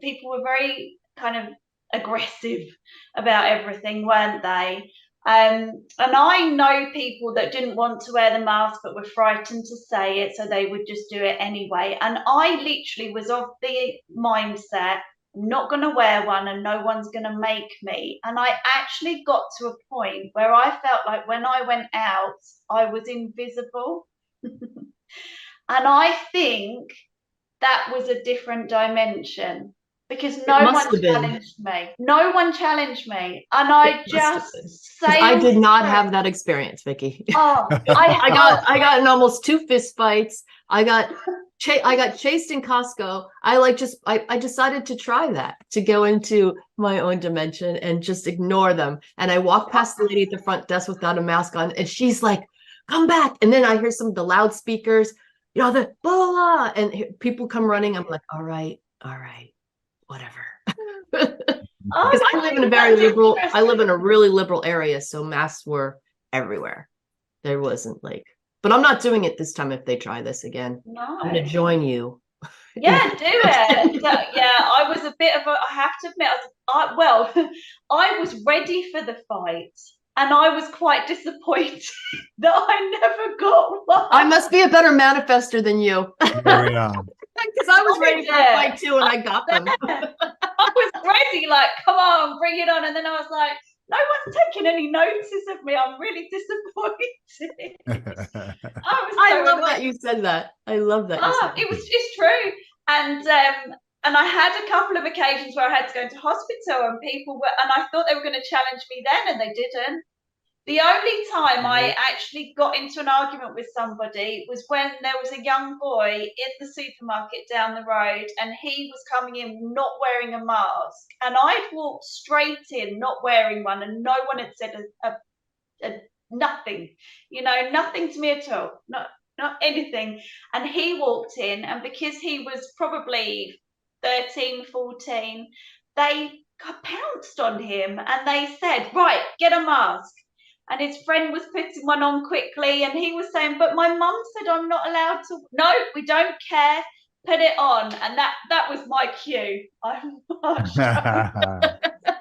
people were very kind of aggressive about everything, weren't they? And I know people that didn't want to wear the mask but were frightened to say it, so they would just do it anyway. And I literally was of the mindset, I'm not going to wear one, and no one's going to make me. And I actually got to a point where I felt like when I went out, I was invisible. And I think that was a different dimension, because no one challenged me. No one challenged me. And I just I did not have that experience, Vicki. Oh, I got in almost 2 fist fights. I got chased in Costco. I decided to try that, to go into my own dimension and just ignore them. And I walked past the lady at the front desk without a mask on, and she's like, "Come back." And then I hear some of the loudspeakers, the blah, blah, blah, and people come running. I'm like, all right, whatever. Because I live in a really liberal area, so masks were everywhere. There wasn't but I'm not doing it this time. If they try this again, no. I'm going to join you. Yeah, do it. I was a bit of I have to admit, I was ready for the fight, and I was quite disappointed that I never got one. I must be a better manifester than you. Yeah. Because I was ready for a fight too, and I got them. I was ready, like, come on, bring it on. And then I was like, no one's taking any notice of me. I'm really disappointed. I love that you said that. I love that. It's true. And I had a couple of occasions where I had to go into hospital, and people were, and I thought they were going to challenge me then, and they didn't. The only time I actually got into an argument with somebody was when there was a young boy in the supermarket down the road and he was coming in not wearing a mask. And I'd walked straight in not wearing one and no one had said nothing, nothing to me at all, not anything. And he walked in, and because he was probably 13, 14, they pounced on him and they said, right, get a mask. And his friend was putting one on quickly and he was saying, but my mum said I'm not allowed to. No, we don't care. Put it on. And that was my cue. I'm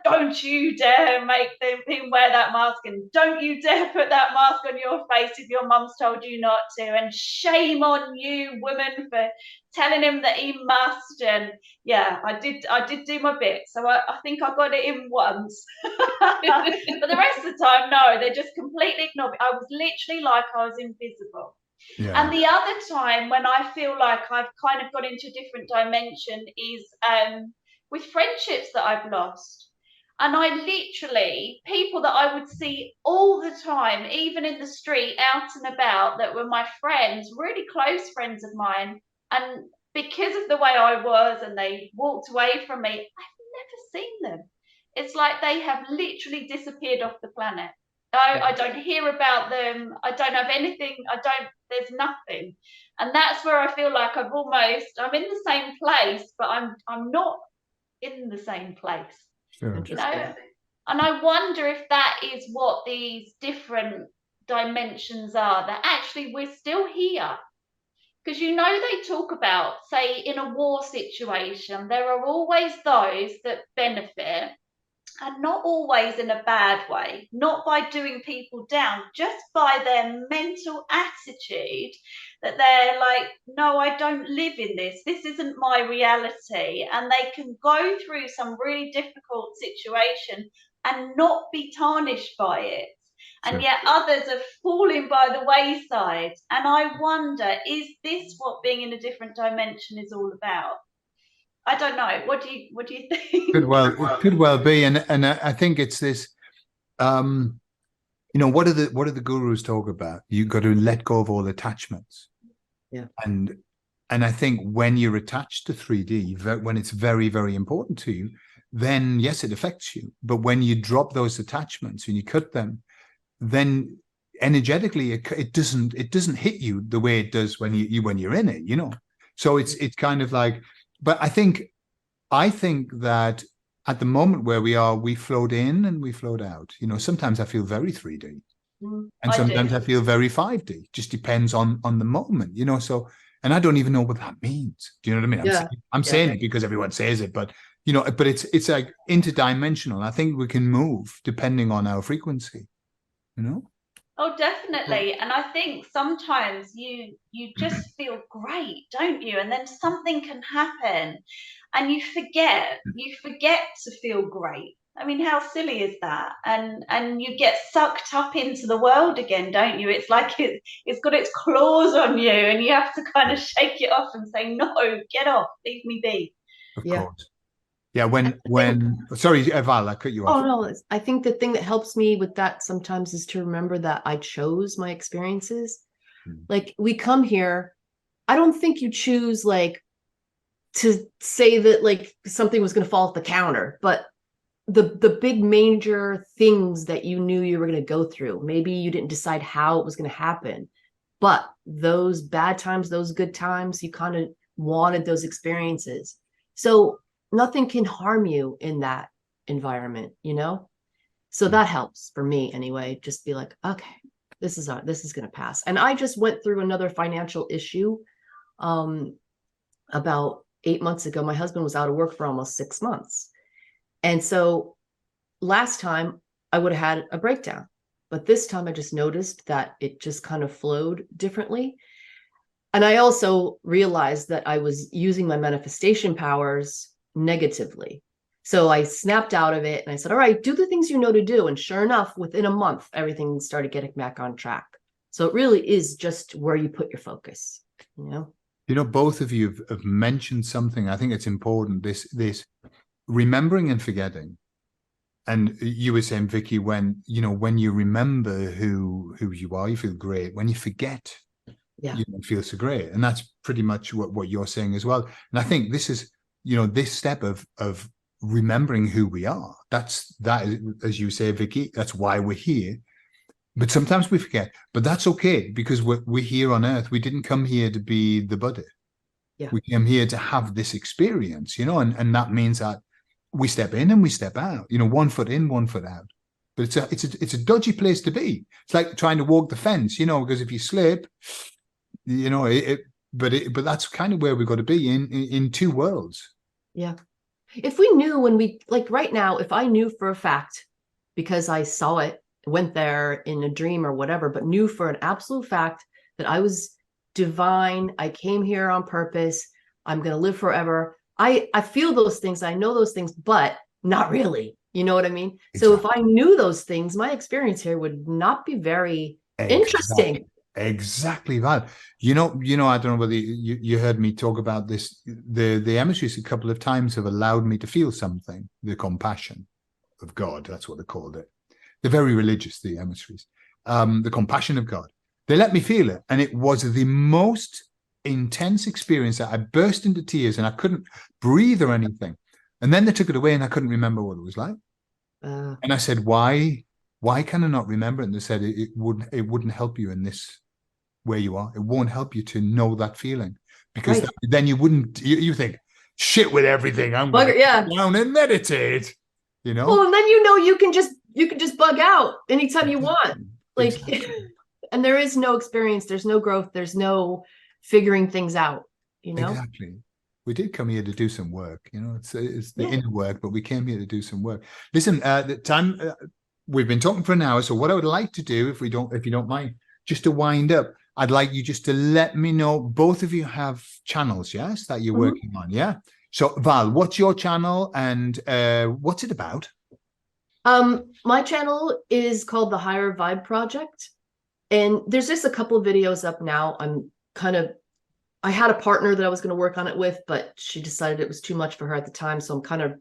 don't you dare make him wear that mask, and don't you dare put that mask on your face if your mum's told you not to, and shame on you, woman, for telling him that he must. And yeah, I did do my bit, so I think I got it in once. But the rest of the time, no, they just completely ignored me. I was literally like I was invisible. Yeah. And the other time when I feel like I've kind of got into a different dimension is with friendships that I've lost. And I literally, people that I would see all the time, even in the street, out and about, that were my friends, really close friends of mine. And because of the way I was and they walked away from me, I've never seen them. It's like they have literally disappeared off the planet. I don't hear about them. I don't have anything. There's nothing. And that's where I feel like I'm in the same place, but I'm not in the same place. Sure. And I wonder if that is what these different dimensions are, that actually we're still here. Because they talk about, say, in a war situation, there are always those that benefit, and not always in a bad way, not by doing people down, just by their mental attitude, that they're like, no, I don't live in this. This isn't my reality. And they can go through some really difficult situation and not be tarnished by it. And yet others are falling by the wayside. And I wonder, is this what being in a different dimension is all about? I don't know. What do you think? It could well be, and I think it's this. What do the gurus talk about? You've got to let go of all attachments. Yeah. And I think when you're attached to 3D, when it's very, very important to you, then yes, it affects you. But when you drop those attachments and you cut them, then energetically it doesn't hit you the way it does when you're in it. So it's kind of like. But I think that at the moment where we are, we float in and we float out. Sometimes I feel very 3D, and sometimes I feel very 5D. Just depends on the moment, So, and I don't even know what that means. Do you know what I mean? Yeah. I'm saying it because everyone says it, but but it's like interdimensional. I think we can move depending on our frequency. Oh, definitely. And I think sometimes you just feel great, don't you? And then something can happen and you forget to feel great. I mean, how silly is that? And you get sucked up into the world again, don't you? It's like it's got its claws on you and you have to kind of shake it off and say, no, get off, leave me be. Of course. Yeah, sorry, Val, I cut you off. Oh, no, I think the thing that helps me with that sometimes is to remember that I chose my experiences. Like, we come here, I don't think you choose, like, to say that, like, something was going to fall off the counter, but the big major things that you knew you were going to go through, maybe you didn't decide how it was going to happen, but those bad times, those good times, you kind of wanted those experiences. So nothing can harm you in that environment, So that helps for me anyway. Just be like, okay, this is going to pass. And I just went through another financial issue. About 8 months ago, my husband was out of work for almost 6 months. And so last time I would have had a breakdown, but this time I just noticed that it just kind of flowed differently. And I also realized that I was using my manifestation powers negatively. So I snapped out of it and I said, all right, do the things you know to do. And sure enough, within a month, everything started getting back on track. So it really is just where you put your focus, both of you have mentioned something. I think it's important, this remembering and forgetting. And you were saying, Vicky, when when you remember who you are, you feel great. When you forget, Yeah. you don't feel so great. And that's pretty much what you're saying as well. And I think this is, this step of remembering who we are. That is, as you say, Vicky, that's why we're here. But sometimes we forget. But that's okay, because we're here on Earth. We didn't come here to be the Buddha. Yeah. We came here to have this experience, and that means that we step in and we step out, 1 foot in, 1 foot out. But it's a dodgy place to be. It's like trying to walk the fence, because if you slip, but that's kind of where we've got to be in two worlds. Yeah. If we knew when we, like right now, if I knew for a fact, because I saw it, went there in a dream or whatever, but knew for an absolute fact that I was divine, I came here on purpose, I'm going to live forever. I feel those things, I know those things, but not really. You know what I mean? Exactly. So if I knew those things, my experience here would not be very interesting. Exactly that. I don't know whether you heard me talk about this. The emissaries a couple of times have allowed me to feel something, the compassion of God. That's what they called it. They're very religious, the emissaries. The compassion of God. They let me feel it. And it was the most intense experience that I burst into tears and I couldn't breathe or anything. And then they took it away and I couldn't remember what it was like. And I said, why can I not remember it? And they said it wouldn't help you in this where you are. It won't help you to know that feeling, because then you wouldn't, you think, shit with everything. I'm going to sit down and meditate, Well, and then you can just bug out anytime you want. Like, exactly. And there is no experience, there's no growth, there's no figuring things out, Exactly. We did come here to do some work, it's the inner work, but we came here to do some work. Listen, the time we've been talking for an hour, so what I would like to do, if you don't mind, just to wind up, I'd like you just to let me know, both of you have channels, yes, that you're working on, yeah? So Val, what's your channel and what's it about? My channel is called the Higher Vibe Project, and there's just a couple of videos up now. I had a partner that I was going to work on it with, but she decided it was too much for her at the time. So I'm kind of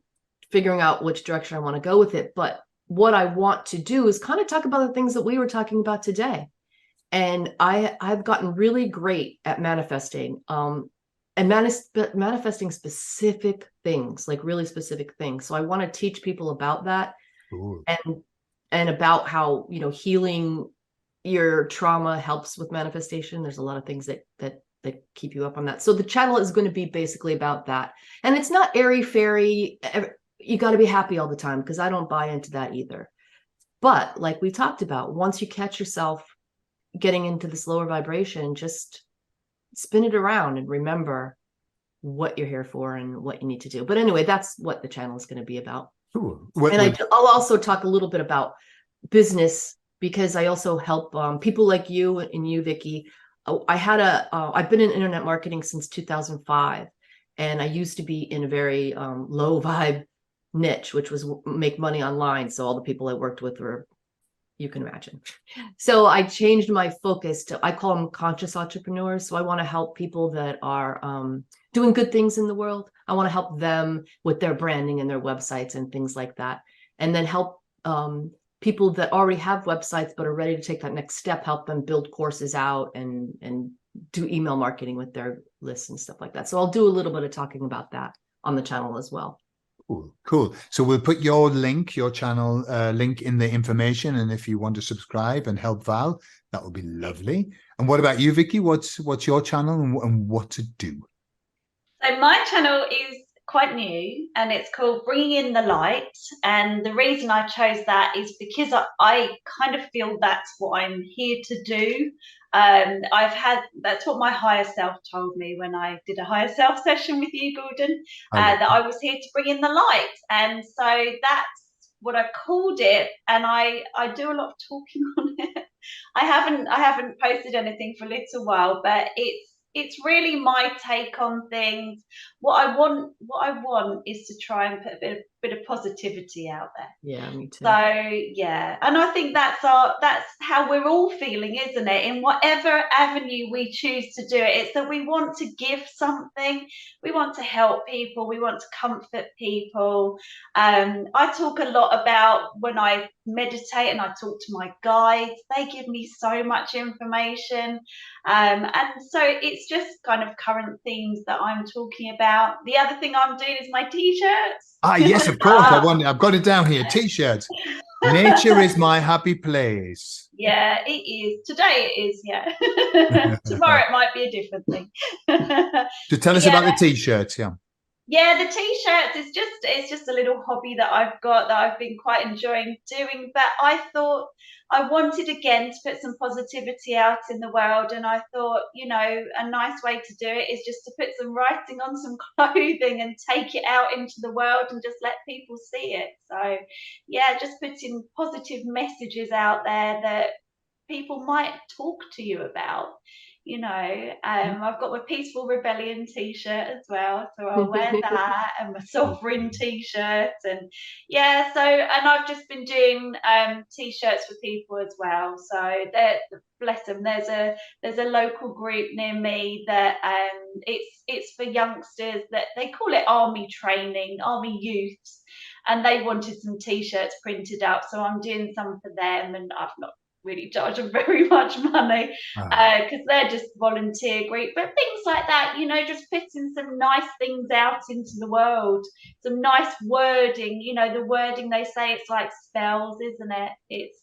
figuring out which direction I want to go with it. But what I want to do is kind of talk about the things that we were talking about today. And I've gotten really great at manifesting, and manifesting specific things, like really specific things. So I want to teach people about that. Ooh. and about how, healing your trauma helps with manifestation. There's a lot of things that keep you up on that. So the channel is going to be basically about that. And it's not airy fairy. You got to be happy all the time, because I don't buy into that either. But like we talked about, once you catch yourself getting into this lower vibration, just spin it around and remember what you're here for and what you need to do. But anyway, that's what the channel is going to be about. Cool. I'll also talk a little bit about business, because I also help people like you and you, Vicki. I've been in internet marketing since 2005, and I used to be in a very low vibe niche, which was make money online. So all the people I worked with were, you can imagine. So I changed my focus to, I call them conscious entrepreneurs. So I want to help people that are doing good things in the world. I want to help them with their branding and their websites and things like that. And then help people that already have websites but are ready to take that next step, help them build courses out and do email marketing with their lists and stuff like that. So I'll do a little bit of talking about that on the channel as well. Cool. So we'll put your channel link in the information. And if you want to subscribe and help Val, that would be lovely. And what about you, Vicki? What's your channel and what to do? So my channel is quite new, and it's called Bringing in the Light. And the reason I chose that is because I kind of feel that's what I'm here to do. That's what my higher self told me when I did a higher self session with you, Gordon, that I was here to bring in the light. And so that's what I called it. And I do a lot of talking on it. I haven't posted anything for a little while, but it's really my take on things. What I want is to try and put a bit of positivity out there. Yeah, me too. So yeah, and I think that's how we're all feeling, isn't it? In whatever avenue we choose to do it, it's that we want to give something, we want to help people, we want to comfort people. I talk a lot about when I meditate and I talk to my guides, they give me so much information. And so it's just kind of current themes that I'm talking about. The other thing I'm doing is my t-shirts. Ah, yes, of course. I've got it down here. T-shirts. Nature is my happy place. Yeah, it is. Today it is, yeah. Tomorrow it might be a different thing. So tell us about the T-shirts, yeah. Yeah, the t-shirts is just a little hobby that I've got that I've been quite enjoying doing. But I thought I wanted again to put some positivity out in the world, and I thought, a nice way to do it is just to put some writing on some clothing and take it out into the world and just let people see it. So yeah, just putting positive messages out there that people might talk to you about. I've got my Peaceful Rebellion t-shirt as well, so I'll wear that, and my Sovereign t-shirt, and yeah, so, and I've just been doing t-shirts for people as well. So bless them, there's a local group near me that it's for youngsters, that they call it army training, army youths, and they wanted some t-shirts printed up, so I'm doing some for them, and I've not really charge them very much money because they're just volunteer group, but things like that, just putting some nice things out into the world, some nice wording, the wording they say, it's like spells, isn't it? It's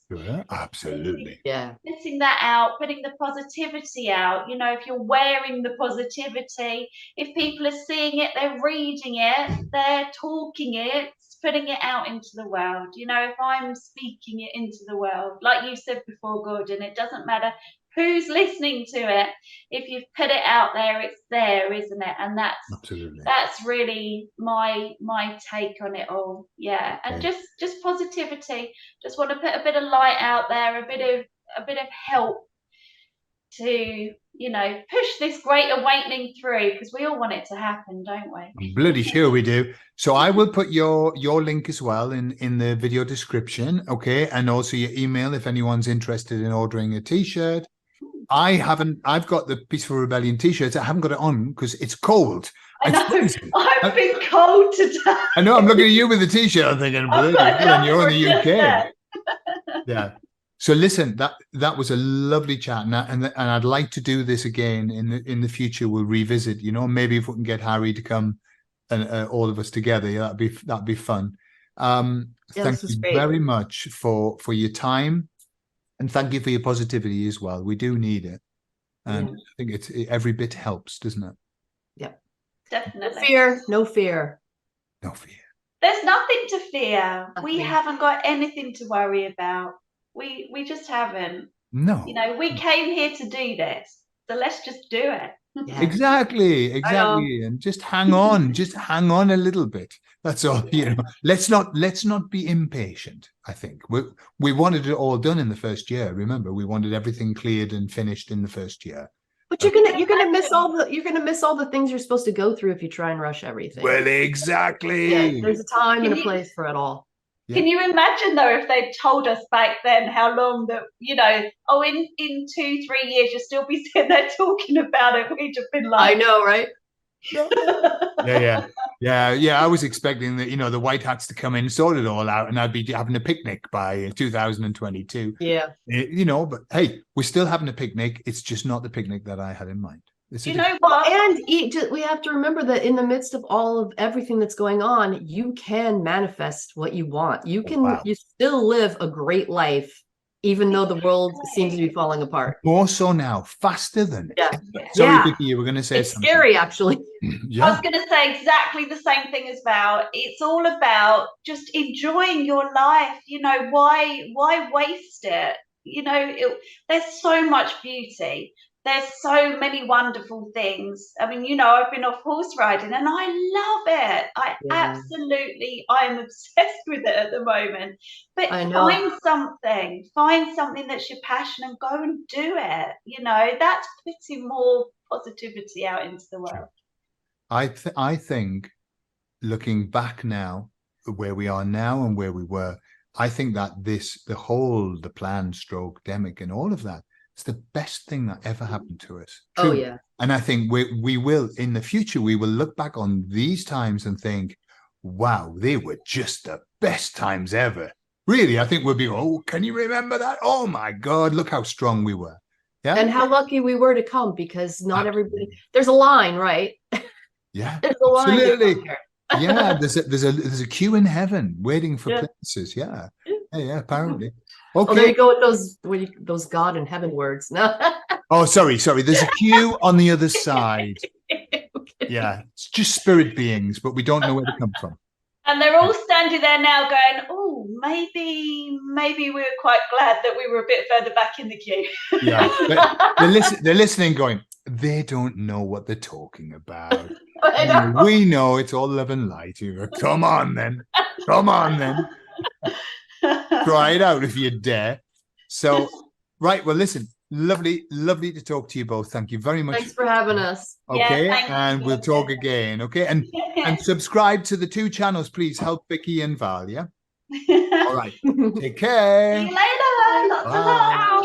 absolutely, yeah, putting that out, putting the positivity out. If you're wearing the positivity, if people are seeing it, they're reading it, they're talking it, putting it out into the world. If I'm speaking it into the world, like you said before, Gordon, it doesn't matter who's listening to it. If you've put it out there, it's there, isn't it? And that's really my take on it all. Yeah, and just positivity. Just want to put a bit of light out there, a bit of help to push this great awakening through, because we all want it to happen, don't we? I'm bloody sure we do. So I will put your link as well in the video description, okay, and also your email if anyone's interested in ordering a t-shirt. I've got the Peaceful Rebellion t-shirts. I haven't got it on because it's cold. I know. I've been cold today. I know. I'm looking at you with the t-shirt. I'm thinking, bloody hell, you're in the UK. Yeah. So listen, that was a lovely chat, and I'd like to do this again in the future. We'll revisit, maybe if we can get Harry to come and all of us together, that'd be fun. Thank you very much for your time, and thank you for your positivity as well. We do need it, and I think every bit helps, doesn't it? Yep, definitely. No fear. There's nothing to fear. Nothing. We haven't got anything to worry about. We just haven't. No. We came here to do this, so let's just do it. Yeah. Exactly. And just hang on, a little bit. That's all. Let's not be impatient. I think we wanted it all done in the first year. Remember, we wanted everything cleared and finished in the first year. But you're gonna miss all the things you're supposed to go through if you try and rush everything. Well, exactly. Yeah, there's a time and a place for it all. Yeah. Can you imagine though if they'd told us back then how long that in 2-3 years you'll still be sitting there talking about it? We'd have been like, I know, right? Yeah. I was expecting that the white hats to come in, sort it all out, and I'd be having a picnic by 2022. Yeah. But hey, we're still having a picnic. It's just not the picnic that I had in mind. You know what? And we have to remember that in the midst of all of everything that's going on, you can manifest what you want. You can you still live a great life, even though the world seems to be falling apart. More so now, faster than ever. Sorry, Vicki, you were going to say it's something. Scary, actually. I was going to say exactly the same thing as Val. It's all about just enjoying your life. Why waste it? There's so much beauty. There's so many wonderful things. I mean, I've been off horse riding and I love it. I'm obsessed with it at the moment. But find something that's your passion and go and do it. That's putting more positivity out into the world. I think looking back now, where we are now and where we were, I think that the plan, stroke, demic, and all of that, it's the best thing that ever happened to us. Oh, Truly. yeah. And I think we will, in the future, we will look back on these times and think, wow, they were just the best times ever. Really, I think we'll be, oh, can you remember that? Oh my God, look how strong we were. Yeah. And how lucky we were to come, because not everybody, there's a line, right? Yeah, There's a line. absolutely. Yeah, there's a queue in heaven waiting for places. Yeah. Yeah, apparently. Okay. Oh, there you go with those God in heaven words. No. Oh, sorry. There's a queue on the other side. Yeah, it's just spirit beings, but we don't know where they come from. And they're all standing there now going, oh, maybe we were quite glad that we were a bit further back in the queue. Yeah, they're listening going, they don't know what they're talking about. We know it's all love and light. Come on then. Try it out if you dare. So, right, well, listen, lovely to talk to you both. Thank you very much. Thanks for having us. Okay, yeah, and we'll talk again. Okay, and subscribe to the 2 channels, please. Help Vicki and Val. Yeah. All right. Take care. See you later. Lots of love.